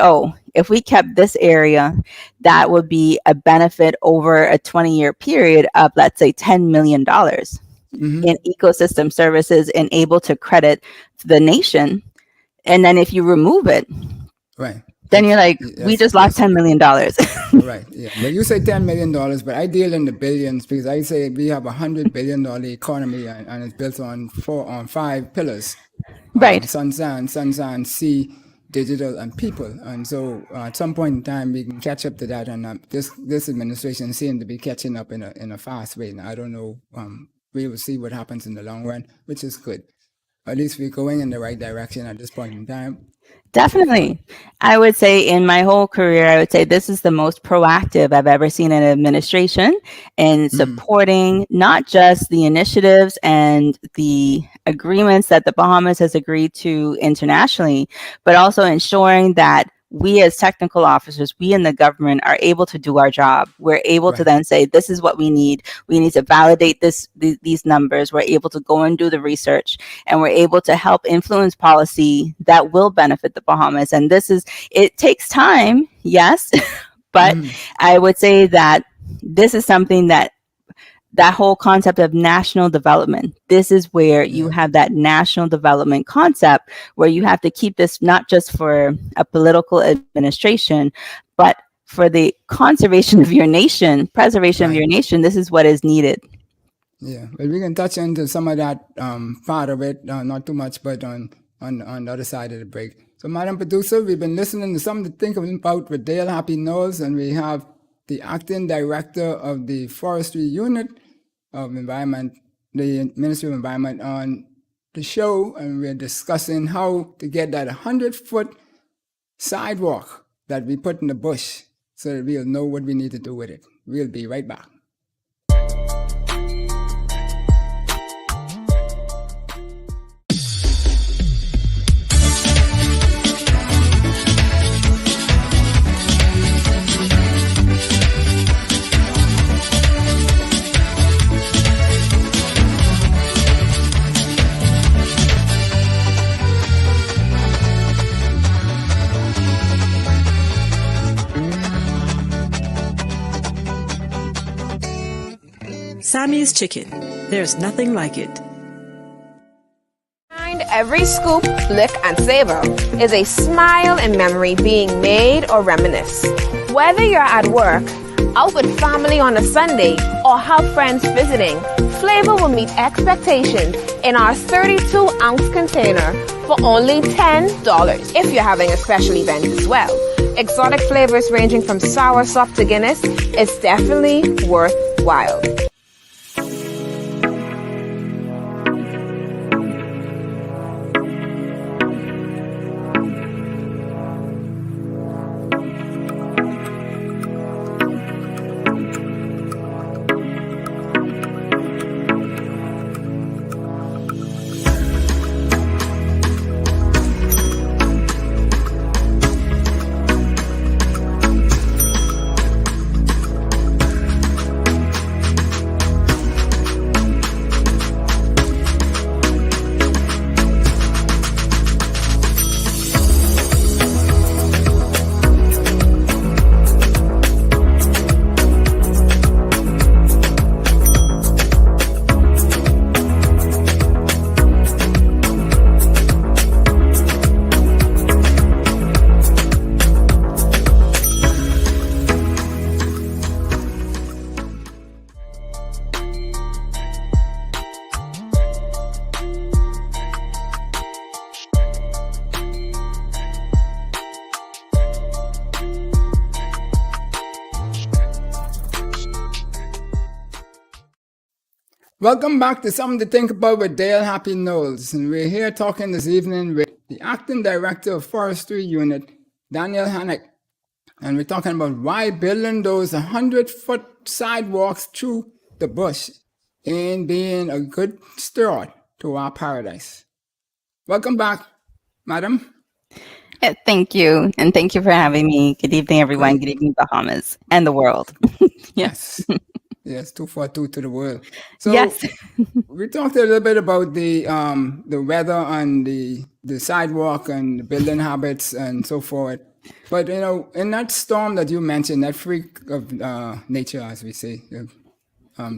Speaker 3: if we kept this area, that would be a benefit over a 20-year period of, let's say, $10 million in ecosystem services and able to credit the nation. And then if you remove it,
Speaker 1: right,
Speaker 3: then you're like, we just lost $10 million.
Speaker 1: Right. Yeah. Well, you say $10 million, but I deal in the billions because I say we have $100 billion economy and it's built on 5 pillars.
Speaker 3: Right.
Speaker 1: Sun, sea, digital, and people. And so at some point in time, we can catch up to that. And this administration seems to be catching up in a fast way. Now, I don't know. We will see what happens in the long run, which is good. At least we're going in the right direction at this point in time.
Speaker 3: Definitely. I would say in my whole career, I would say this is the most proactive I've ever seen an administration in supporting not just the initiatives and the agreements that the Bahamas has agreed to internationally, but also ensuring that we as technical officers, we in the government are able to do our job. We're able to then say, this is what we need. We need to validate these numbers. We're able to go and do the research, and we're able to help influence policy that will benefit the Bahamas. And it takes time, yes, but I would say that this is something that whole concept of national development, this is where you have that national development concept where you have to keep this not just for a political administration, but for the conservation of your nation, preservation of your nation. This is what is needed.
Speaker 1: Yeah, well, we can touch into some of that part of it, not too much, but on the other side of the break. So, Madam Producer, we've been listening to something to think about with Dale Happy Knowles, and we have the acting director of the Forestry Unit of Environment, the Ministry of Environment, on the show, and we're discussing how to get that 100-foot sidewalk that we put in the bush so that we'll know what we need to do with it. We'll be right back.
Speaker 4: Sammy's Chicken. There's nothing like it.
Speaker 5: Behind every scoop, lick, and savor is a smile and memory being made or reminisced. Whether you're at work, out with family on a Sunday, or have friends visiting, flavor will meet expectations in our 32-ounce container for only $10 if you're having a special event as well. Exotic flavors ranging from soursop to Guinness is definitely worthwhile.
Speaker 1: Welcome back to Something to Think About with Dale Happy Knowles. And we're here talking this evening with the Acting Director of Forestry Unit, Danielle Hanek. And we're talking about why building those 100-foot sidewalks through the bush and being a good steward to our paradise. Welcome back, madam.
Speaker 3: Thank you. And thank you for having me. Good evening, everyone.
Speaker 1: Great.
Speaker 3: Good evening, Bahamas and the world.
Speaker 1: Yes. Yes, 242 to the world. So
Speaker 3: Yes.
Speaker 1: we talked a little bit about the weather and the sidewalk and the building habits and so forth. But in that storm that you mentioned, that freak of nature, as we say,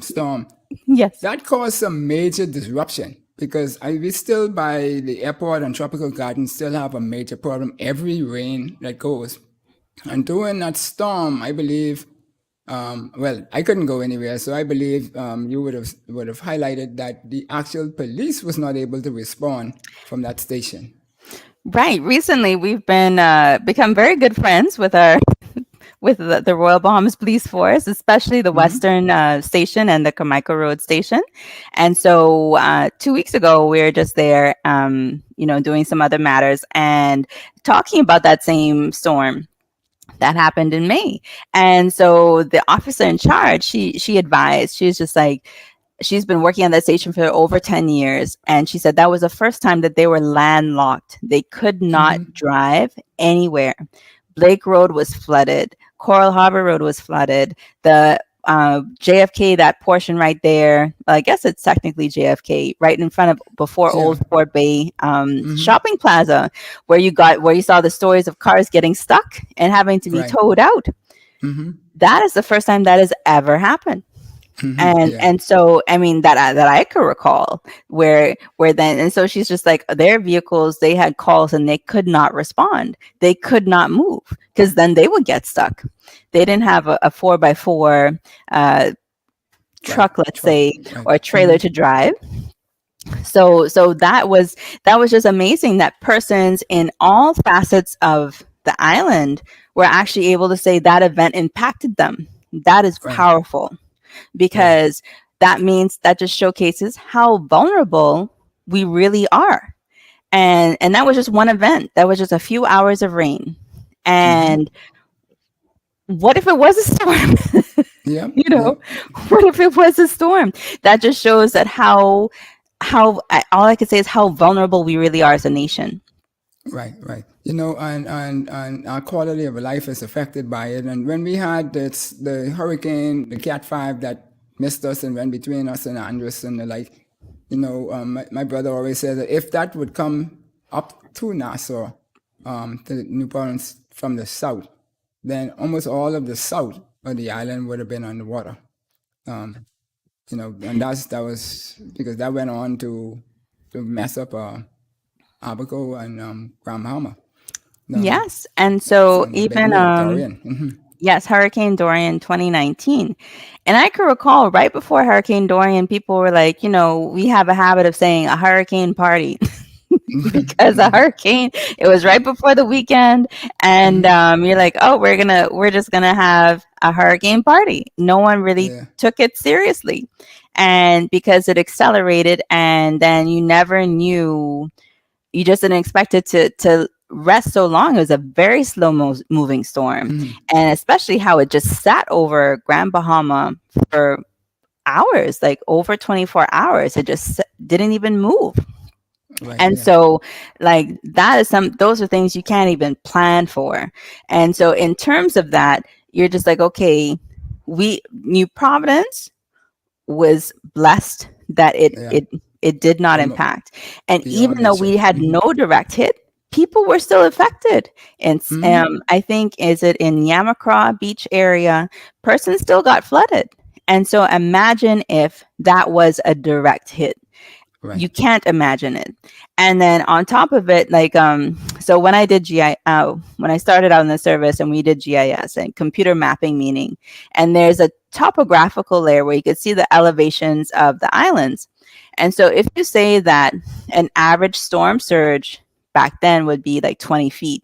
Speaker 1: storm,
Speaker 3: Yes.
Speaker 1: that caused some major disruption because we still by the airport and tropical gardens still have a major problem every rain that goes. And during that storm, I believe, well, I couldn't go anywhere, so I believe you would have highlighted that the actual police was not able to respond from that station.
Speaker 3: Right. Recently, we've been become very good friends with the Royal Bahamas Police Force, especially the Western Station and the Carmichael Road Station. And so 2 weeks ago, we were just there, doing some other matters and talking about that same storm that happened in May. And so the officer in charge, she advised, she's just like, she's been working on that station for over 10 years. And she said that was the first time that they were landlocked. They could not drive anywhere. Blake Road was flooded. Coral Harbor Road was flooded. The JFK, that portion right there, I guess it's technically JFK, right in front of before Old Fort Bay shopping plaza, where you saw the stories of cars getting stuck and having to be towed out. That is the first time that has ever happened. And so, I mean, that I could recall where then, and so she's just like, their vehicles, they had calls and they could not respond. They could not move because then they would get stuck. They didn't have a 4x4 truck, let's say, or a trailer to drive. So that was just amazing that persons in all facets of the island were actually able to say that event impacted them. That is powerful. Because that means that just showcases how vulnerable we really are. And that was just one event. That was just a few hours of rain. And what if it was a storm? What if it was a storm? That just shows that how all I could say is how vulnerable we really are as a nation.
Speaker 1: Right. And our quality of life is affected by it. And when we had the hurricane, the Cat 5 that missed us and went between us and Andres and the like, my brother always said that if that would come up to Nassau, to New Orleans from the south, then almost all of the south of the island would have been underwater. And that was because that went on to mess up Abaco and Grand Bahama.
Speaker 3: Yes. And so even, yes, Hurricane Dorian 2019. And I can recall right before Hurricane Dorian, people were like, we have a habit of saying a hurricane party because a hurricane, it was right before the weekend. And you're like, oh, we're just going to have a hurricane party. No one really took it seriously. And because it accelerated and then you never knew, you just didn't expect it to rest so long. It was a very slow moving storm. And especially how it just sat over Grand Bahama for hours, like over 24 hours. It just didn't even move. So like those are things you can't even plan for. And so in terms of that, you're just like, okay, New Providence was blessed that it did not impact. And even though we had no direct hit, people were still affected. And I think, is it in Yamacraw Beach area, persons still got flooded. And so imagine if that was a direct hit. You can't imagine it. And then on top of it, like, so when I did when I started out in the service and we did GIS and computer mapping, meaning, and there's a topographical layer where you could see the elevations of the islands. And so if you say that an average storm surge back then would be like 20 feet.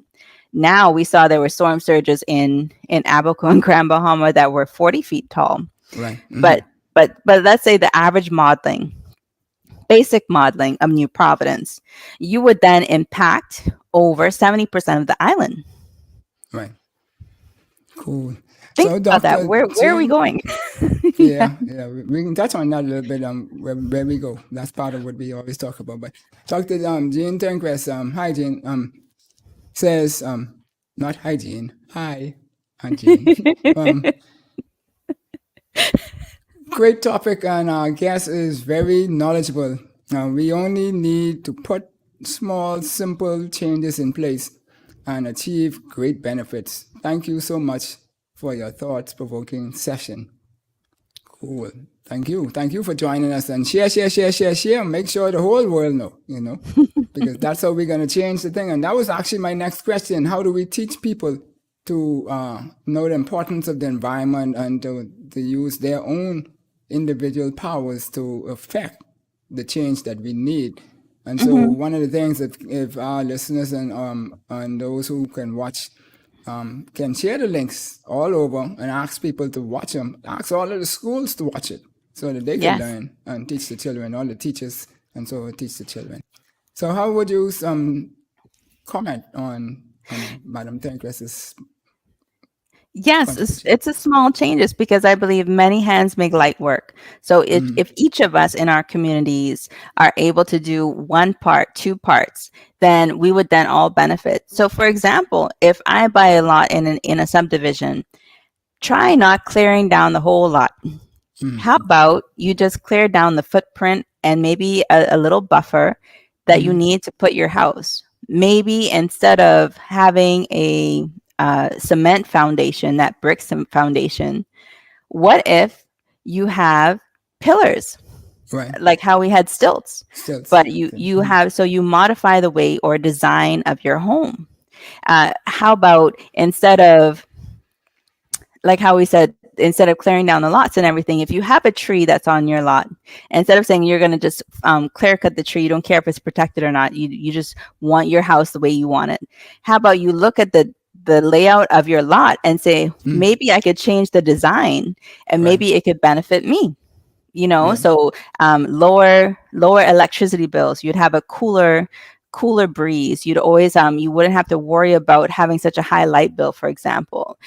Speaker 3: Now we saw there were storm surges in Abaco and Grand Bahama that were 40 feet tall. But let's say the average basic modeling of New Providence, you would then impact over 70% of the island.
Speaker 1: Cool.
Speaker 3: Think about that. Where are we going?
Speaker 1: Yeah. We can touch on that a little bit. Where we go. That's part of what we always talk about. But talk to Jean Tink. Hi, Jean. says, not hygiene, hi, hygiene. Great topic, and our guest is very knowledgeable. We only need to put small, simple changes in place and achieve great benefits. Thank you so much for your thoughts-provoking session. Cool. Thank you. Thank you for joining us, and share. Make sure the whole world know, because that's how we're going to change the thing. And that was actually my next question. How do we teach people to know the importance of the environment and to use their own individual powers to affect the change that we need? And so one of the things that if our listeners and those who can watch can share the links all over and ask people to watch them, ask all of the schools to watch it so that they can learn and teach the children, all the teachers, and so teach the children. So how would you comment on Madam Tinkress's?
Speaker 3: Yes, it's a small changes because I believe many hands make light work. So if each of us in our communities are able to do one part, 2 parts, then we would then all benefit. So for example, if I buy a lot in a subdivision, try not clearing down the whole lot. How about you just clear down the footprint and maybe a little buffer that you need to put your house? Maybe instead of having a cement foundation, that brick foundation, what if you have pillars?
Speaker 1: Right.
Speaker 3: Like how we had stilts. But you have, so you modify the way or design of your home. How about instead of, like how we said, instead of clearing down the lots and everything, if you have a tree that's on your lot, instead of saying you're going to just clear cut the tree, you don't care if it's protected or not, you just want your house the way you want it. How about you look at the layout of your lot and say, maybe I could change the design and maybe it could benefit me, so lower electricity bills. You'd have a cooler breeze. You'd always you wouldn't have to worry about having such a high light bill, for example.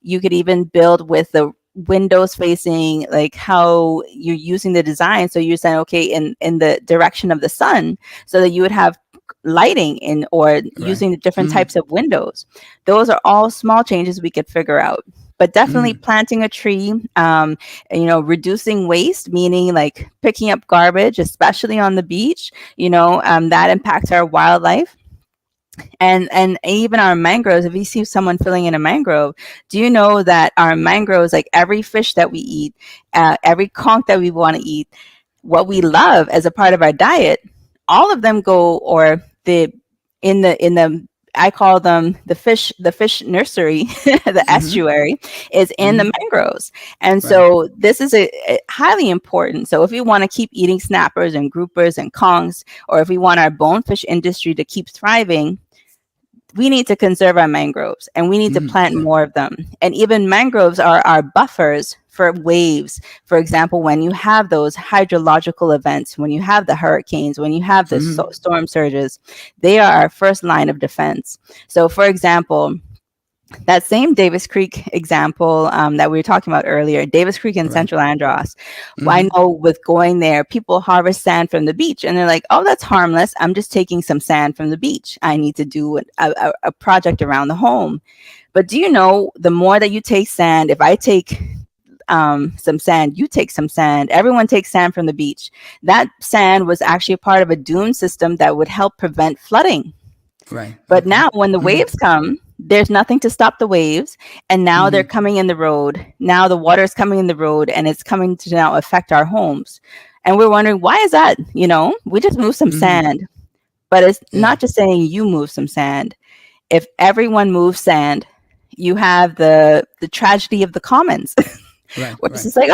Speaker 3: You could even build with the windows facing like how you're using the design. So you're saying, okay, in the direction of the sun, so that you would have lighting in or using the different types of windows. Those are all small changes we could figure out. But definitely planting a tree, reducing waste, meaning like picking up garbage, especially on the beach, that impacts our wildlife. And even our mangroves, if you see someone filling in a mangrove, do you know that our mangroves, like every fish that we eat, every conch that we want to eat, what we love as a part of our diet, all of them go, or in the I call them the fish nursery, the estuary is in the mangroves. And so this is a highly important. So if we want to keep eating snappers and groupers and conchs, or if we want our bonefish industry to keep thriving, we need to conserve our mangroves and we need to plant more of them. And even mangroves are our buffers for waves. For example, when you have those hydrological events, when you have the hurricanes, when you have the storm surges, they are our first line of defense. So for example, that same Davis Creek example that we were talking about earlier, Davis Creek in Central Andros. I know with going there, people harvest sand from the beach and they're like, oh, that's harmless. I'm just taking some sand from the beach. I need to do a project around the home. But do you know, the more that you take sand, if I take some sand, you take some sand, everyone takes sand from the beach. That sand was actually a part of a dune system that would help prevent flooding.
Speaker 1: Right.
Speaker 3: But now when the waves come, there's nothing to stop the waves. And now they're coming in the road. Now the water is coming in the road and it's coming to now affect our homes. And we're wondering, why is that? We just moved some sand. But it's not just saying you move some sand. If everyone moves sand, you have the tragedy of the commons. Which is like,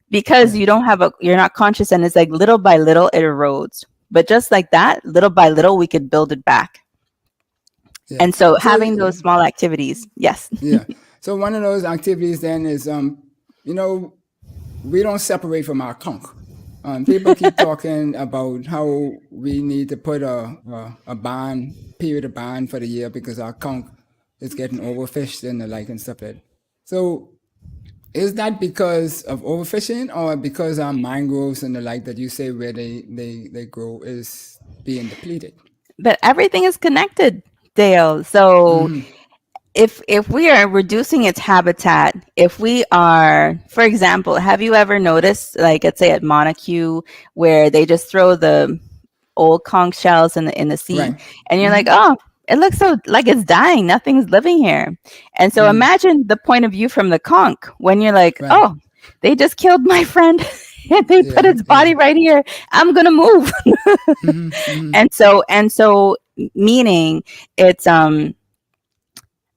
Speaker 3: because you're not conscious, and it's like little by little it erodes. But just like that, little by little, we could build it back. Yeah. And so having those small activities, yes.
Speaker 1: So one of those activities then is, we don't separate from our conch. People keep talking about how we need to put a period of ban for the year because our conch is getting overfished and the like and stuff like that. So is that because of overfishing or because our mangroves and the like that you say where they grow is being depleted?
Speaker 3: But everything is connected. Dale. So if we are reducing its habitat, if we are, for example, have you ever noticed, like, let's say at Montague, where they just throw the old conch shells in the sea,
Speaker 1: Right.
Speaker 3: and you're like, oh, it looks so like it's dying, nothing's living here. And so imagine the point of view from the conch when you're like,
Speaker 1: Right.
Speaker 3: oh, they just killed my friend and they put its body right here, I'm gonna move. And so meaning it's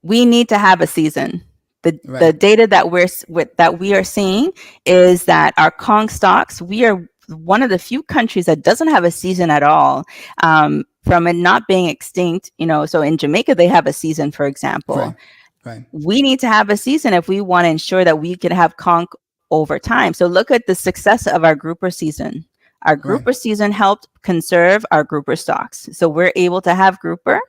Speaker 3: we need to have a season. The data that we are seeing is that our conch stocks, we are one of the few countries that doesn't have a season at all, from it not being extinct. So in Jamaica, they have a season, for example.
Speaker 1: Right.
Speaker 3: We need to have a season if we want to ensure that we can have conch over time. So look at the success of our grouper season. Our grouper season helped conserve our grouper stocks. So we're able to have grouper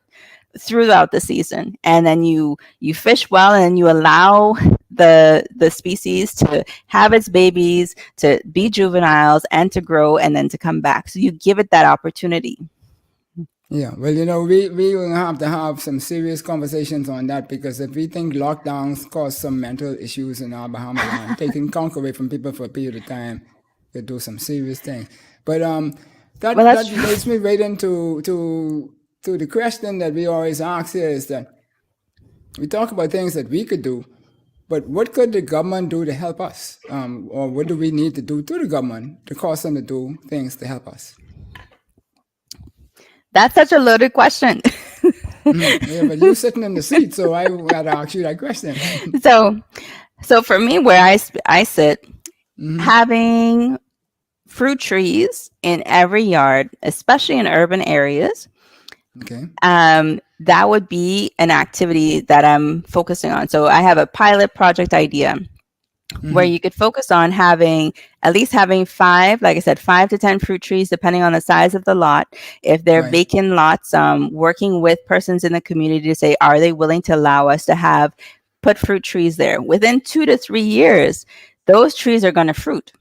Speaker 3: throughout the season, and then you fish well, and you allow the species to have its babies, to be juveniles, and to grow, and then to come back. So you give it that opportunity.
Speaker 1: Yeah, well, we will have to have some serious conversations on that, because if we think lockdowns cause some mental issues in our Bahamas land, taking conch away from people for a period of time could do some serious things. But that leads me right into to the question that we always ask here, is that we talk about things that we could do, but what could the government do to help us? Or what do we need to do to the government to cause them to do things to help us?
Speaker 3: That's such a loaded question.
Speaker 1: Yeah, but you're sitting in the seat, so I got to ask you that question.
Speaker 3: So for me, where I sit, having fruit trees in every yard, especially in urban areas, that would be an activity that I'm focusing on. So I have a pilot project idea where you could focus on at least having 5 to 10 fruit trees, depending on the size of the lot. If they're vacant lots, working with persons in the community to say, are they willing to allow us to put fruit trees there? Within 2 to 3 years, those trees are going to fruit.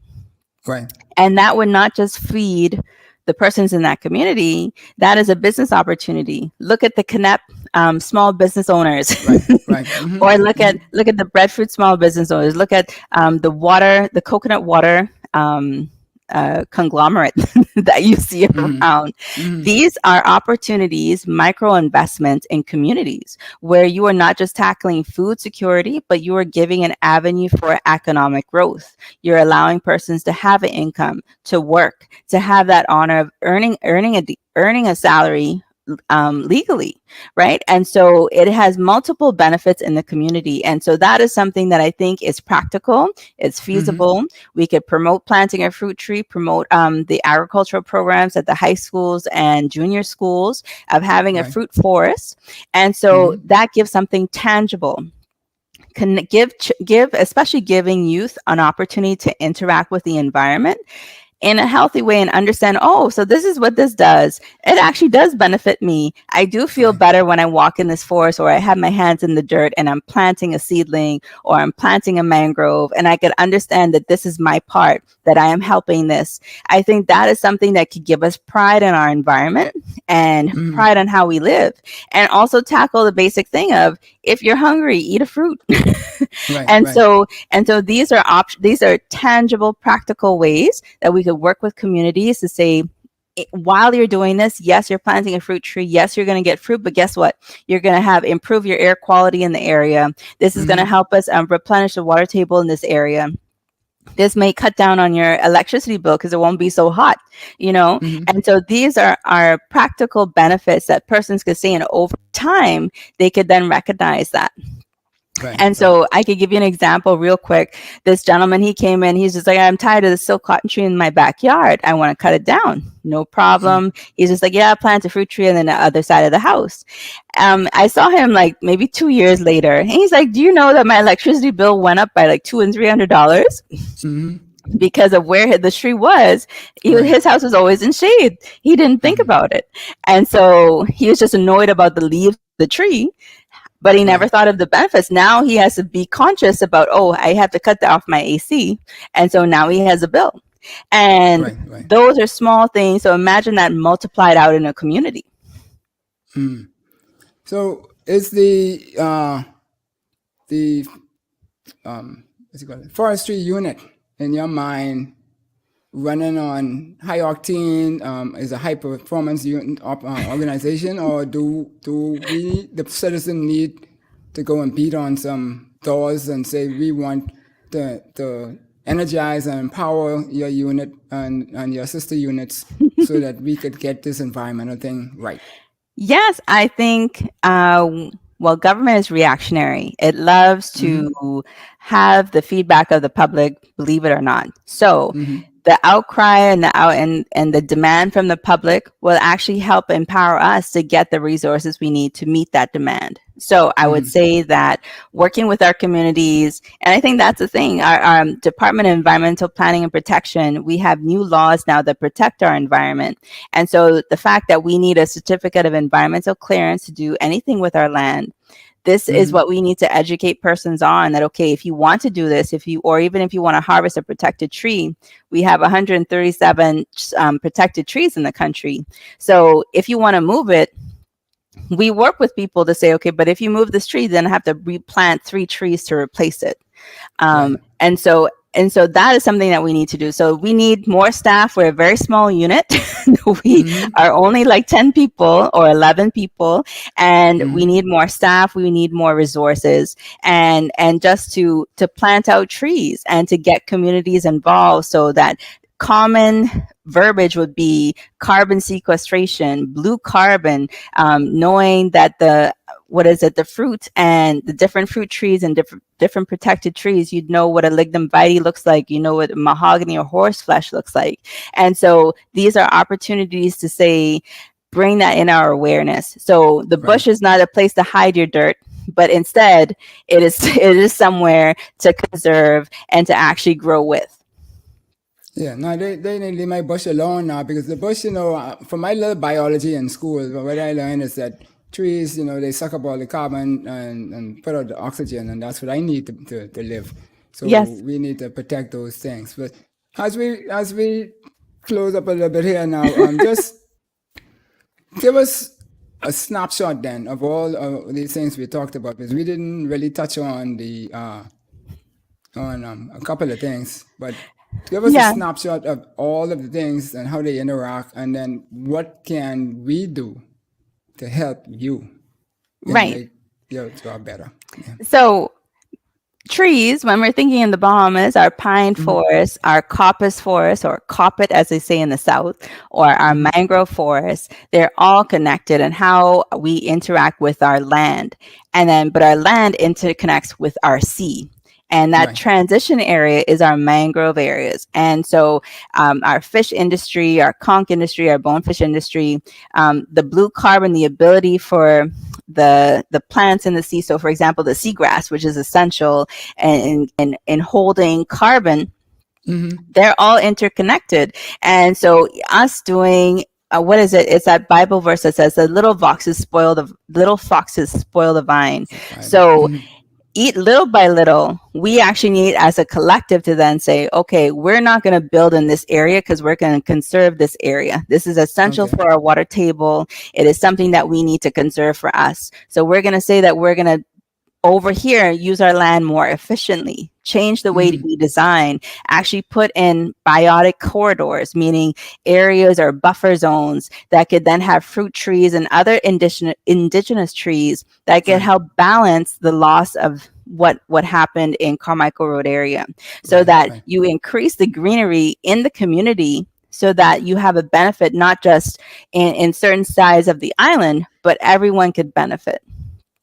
Speaker 1: Right.
Speaker 3: And that would not just feed the persons in that community, that is a business opportunity. Look at the Connect small business owners, or look at the breadfruit small business owners. Look at the coconut water conglomerate that you see around. These are opportunities, micro investments in communities where you are not just tackling food security, but you are giving an avenue for economic growth. You're allowing persons to have an income, to work, to have that honor of earning a salary legally, right? And so it has multiple benefits in the community. And so that is something that I think is practical, it's feasible. We could promote planting a fruit tree, promote the agricultural programs at the high schools and junior schools of having a fruit forest. And so that gives something tangible. Can give, especially giving youth an opportunity to interact with the environment in a healthy way and understand, so this is what this does. It actually does benefit me. I do feel better when I walk in this forest, or I have my hands in the dirt and I'm planting a seedling, or I'm planting a mangrove, and I can understand that this is my part, that I am helping this. I think that is something that could give us pride in our environment and pride in how we live, and also tackle the basic thing of, if you're hungry, eat a fruit. So these are tangible, practical ways that we could work with communities to say, while you're doing this, yes, you're planting a fruit tree. Yes, you're going to get fruit, but guess what? You're going to improve your air quality in the area. This is going to help us replenish the water table in this area. This may cut down on your electricity bill because it won't be so hot, And so these are practical benefits that persons could see, and over time, they could then recognize that. So I could give you an example real quick. This gentleman, he came in, he's just like, I'm tired of the silk cotton tree in my backyard. I want to cut it down. No problem. He's just like, yeah, plant a fruit tree on the other side of the house. I saw him like maybe 2 years later, and he's like, do you know that my electricity bill went up by like $200 and $300? Because of where the tree was. His house was always in shade. He didn't think about it. And so he was just annoyed about the leaves of the tree, but he never thought of the benefits. Now he has to be conscious about, I have to cut off my AC. And so now he has a bill. And those are small things. So imagine that multiplied out in a community.
Speaker 1: So is the what's it called, forestry unit in your mind running on high octane, is a high performance unit organization, or do we, the citizen, need to go and beat on some doors and say we want to energize and empower your unit and your sister units so that we could get this environmental thing right?
Speaker 3: Yes, I think, well, government is reactionary. It loves to have the feedback of the public, believe it or not. So the outcry and the demand from the public will actually help empower us to get the resources we need to meet that demand. So I would say that working with our communities, and I think that's the thing, our Department of Environmental Planning and Protection, we have new laws now that protect our environment. And so the fact that we need a certificate of environmental clearance to do anything with our land, this is what we need to educate persons on, that, okay, if you want to do this, or even if you want to harvest a protected tree, we have 137 protected trees in the country. So if you want to move it, we work with people to say, okay, but if you move this tree, then I have to replant 3 trees to replace it. And so that is something that we need to do. So we need more staff. We're a very small unit. We are only like 10 people or 11 people, and we need more staff. We need more resources, and just to plant out trees and to get communities involved, so that common verbiage would be carbon sequestration, blue carbon, knowing that the fruit and the different fruit trees and different protected trees, you'd know what a lignum vitae looks like, you know what mahogany or horseflesh looks like. And so these are opportunities to say, bring that in our awareness. So the bush is not a place to hide your dirt, but instead it is somewhere to conserve and to actually grow with.
Speaker 1: Yeah, no, they leave my bush alone now, because the bush, from my little biology in school, what I learned is that trees, they suck up all the carbon and put out the oxygen, and that's what I need to live. So we need to protect those things. But as we close up a little bit here now, just give us a snapshot then of all of these things we talked about, because we didn't really touch on the a couple of things, but give us a snapshot of all of the things and how they interact, and then what can we do to help you make your job better.
Speaker 3: So trees, when we're thinking in the Bahamas, our pine forests, our coppice forests, or coppet as they say in the South, or our mangrove forests, they're all connected in how we interact with our land. But our land interconnects with our sea. And that transition area is our mangrove areas. And so our fish industry, our conch industry, our bonefish industry, the blue carbon, the ability for the plants in the sea. So for example, the seagrass, which is essential in holding carbon, they're all interconnected. And so us doing what is it? It's that Bible verse that says the little foxes spoil the vine. So eat little by little. We actually need, as a collective, to then say, okay, we're not going to build in this area because we're going to conserve this area. This is essential for our water table. It is something that we need to conserve for us. So we're going to say that we're going to, over here, use our land more efficiently, change the way we design, actually put in biotic corridors, meaning areas or buffer zones that could then have fruit trees and other indigenous trees that could help balance the loss of what happened in Carmichael Road area, so that you increase the greenery in the community, so that you have a benefit not just in certain sides of the island, but everyone could benefit.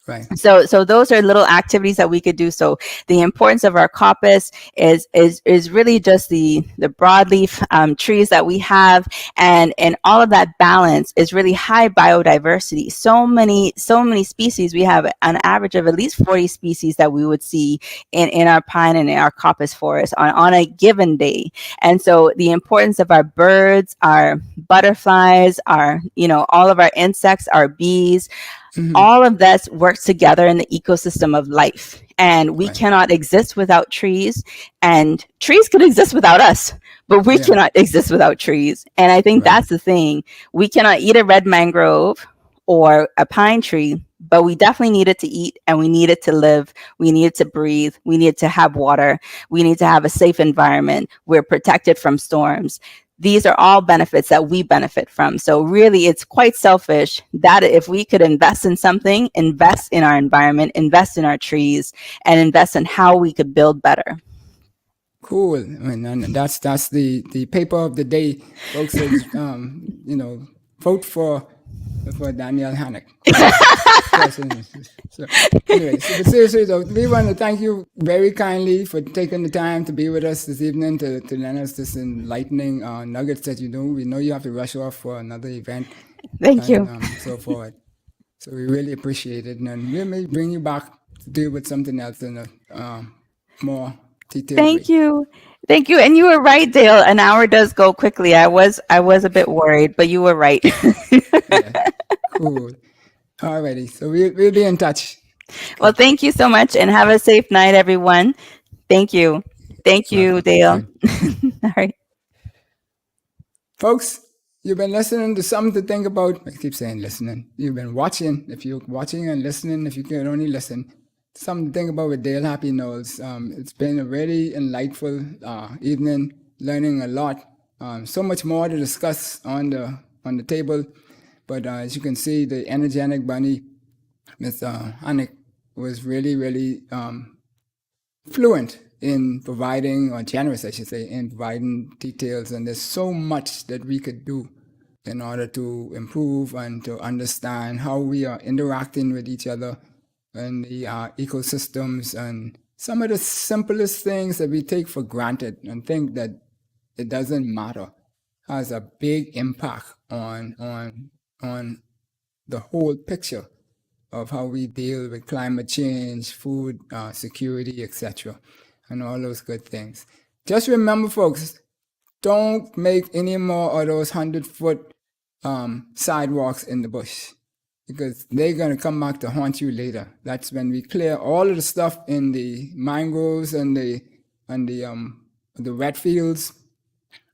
Speaker 1: Right.
Speaker 3: So those are little activities that we could do. So the importance of our coppice is really just the broadleaf trees that we have, and all of that balance is really high biodiversity. So many species. We have an average of at least 40 species that we would see in our pine and in our coppice forest on a given day. And so the importance of our birds, our butterflies, our all of our insects, our bees. All of that works together in the ecosystem of life, and we cannot exist without trees, and trees could exist without us, but we cannot exist without trees. And I think that's the thing. We cannot eat a red mangrove or a pine tree, but we definitely needed to eat, and we needed to live. We needed to breathe. We needed to have water. We need to have a safe environment. We're protected from storms. These are all benefits that we benefit from. So really, it's quite selfish that if we could invest in something, invest in our environment, invest in our trees, and invest in how we could build better.
Speaker 1: Cool. I mean, and that's the paper of the day, folks. Is, vote for Danielle Hanek. So anyway, but seriously though, we want to thank you very kindly for taking the time to be with us this evening to lend us this enlightening nuggets that you know. We know you have to rush off for another event.
Speaker 3: Thank you.
Speaker 1: So forth. So we really appreciate it, and we may bring you back to deal with something else in a more detailed way.
Speaker 3: Thank you. And you were right, Dale. An hour does go quickly. I was a bit worried, but you were right.
Speaker 1: Yeah. Cool. Alrighty. So we'll be in touch.
Speaker 3: Well, thank you so much, and have a safe night, everyone. Thank you. Thank you, Dale. All right.
Speaker 1: Folks, you've been listening to Something to Think About. I keep saying listening. You've been watching. If you're watching and listening, if you can only listen, Something to Think About with Dale Happy Knowles. It's been a really enlightful evening, learning a lot. So much more to discuss on the table. But as you can see, the energetic bunny, Ms. Hanek, was really, really fluent in providing, or generous, I should say, in providing details. And there's so much that we could do in order to improve and to understand how we are interacting with each other and the ecosystems, and some of the simplest things that we take for granted and think that it doesn't matter has a big impact on the whole picture of how we deal with climate change, food security, etc., and all those good things. Just remember, folks, don't make any more of those 100-foot sidewalks in the bush, because they're going to come back to haunt you later. That's when we clear all of the stuff in the mangroves and the wet fields.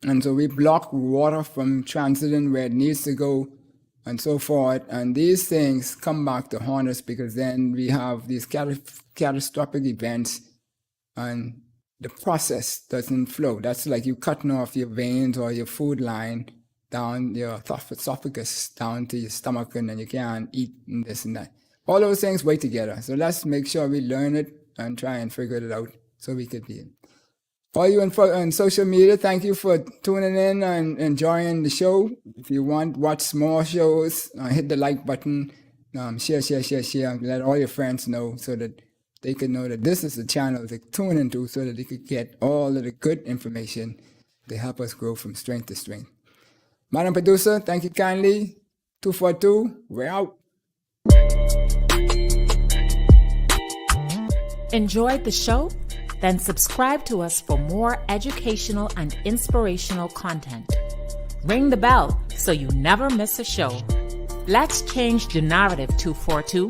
Speaker 1: And so we block water from transiting where it needs to go and so forth. And these things come back to haunt us, because then we have these catastrophic events and the process doesn't flow. That's like you cutting off your veins or your food line down your esophagus, down to your stomach, and then you can't eat and this and that. All those things work together. So let's make sure we learn it and try and figure it out so we could be. All you on social media, thank you for tuning in and enjoying the show. If you watch more shows, hit the like button, share. Let all your friends know so that they can know that this is the channel to tune into, so that they could get all of the good information to help us grow from strength to strength. Madam Producer, thank you kindly. 242, we're out.
Speaker 2: Enjoyed the show? Then subscribe to us for more educational and inspirational content. Ring the bell so you never miss a show. Let's change the narrative, 242.